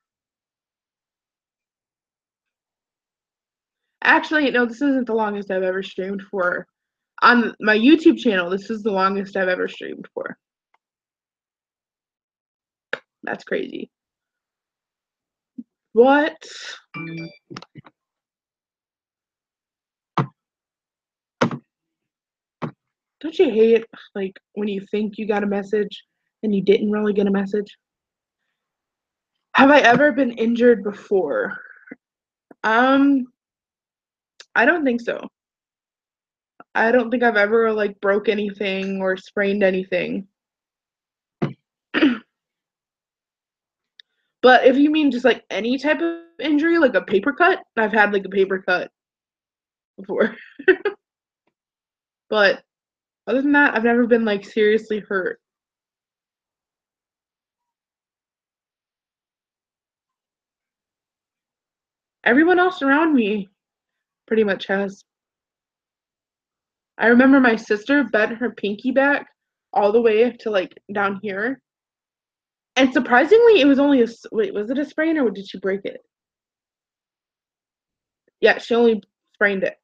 Actually, no, this isn't the longest I've ever streamed for. On my YouTube channel, this is the longest I've ever streamed for. That's crazy. What? Don't you hate like when you think you got a message and you didn't really get a message? Have I ever been injured before? Um, I don't think so. I don't think I've ever like broke anything or sprained anything. But if you mean just like any type of injury, like a paper cut, I've had like a paper cut before. But other than that, I've never been like seriously hurt. Everyone else around me pretty much has. I remember my sister bent her pinky back all the way to like down here. And surprisingly, it was only a wait, was it a sprain or did she break it? Yeah, she only sprained it,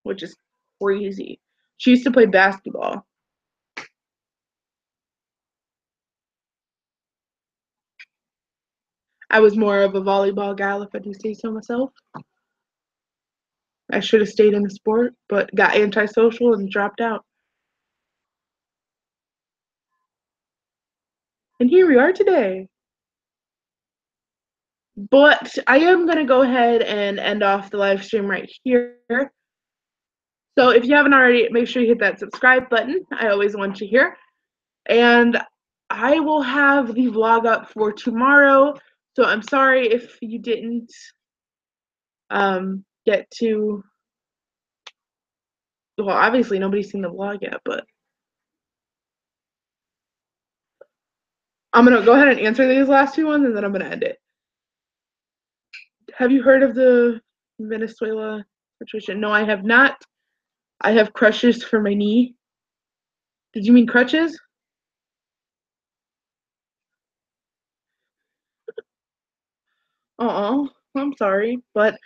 which is crazy. She used to play basketball. I was more of a volleyball gal, if I do say so myself. I should have stayed in the sport, but got antisocial and dropped out. And here we are today. But I am going to go ahead and end off the live stream right here. So if you haven't already, make sure you hit that subscribe button. I always want you here. And I will have the vlog up for tomorrow. So I'm sorry if you didn't get to, well, obviously nobody's seen the vlog yet, but I'm gonna go ahead and answer these last two ones, and then I'm gonna end it. Have you heard of the Venezuela situation? No, I have not. I have crutches for my knee. Did you mean crutches? I'm sorry. But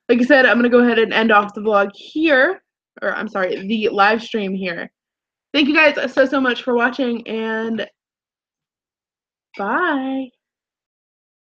like I said, I'm going to go ahead and end off the vlog here. Or I'm sorry, the live stream here. Thank you guys so much for watching, and bye.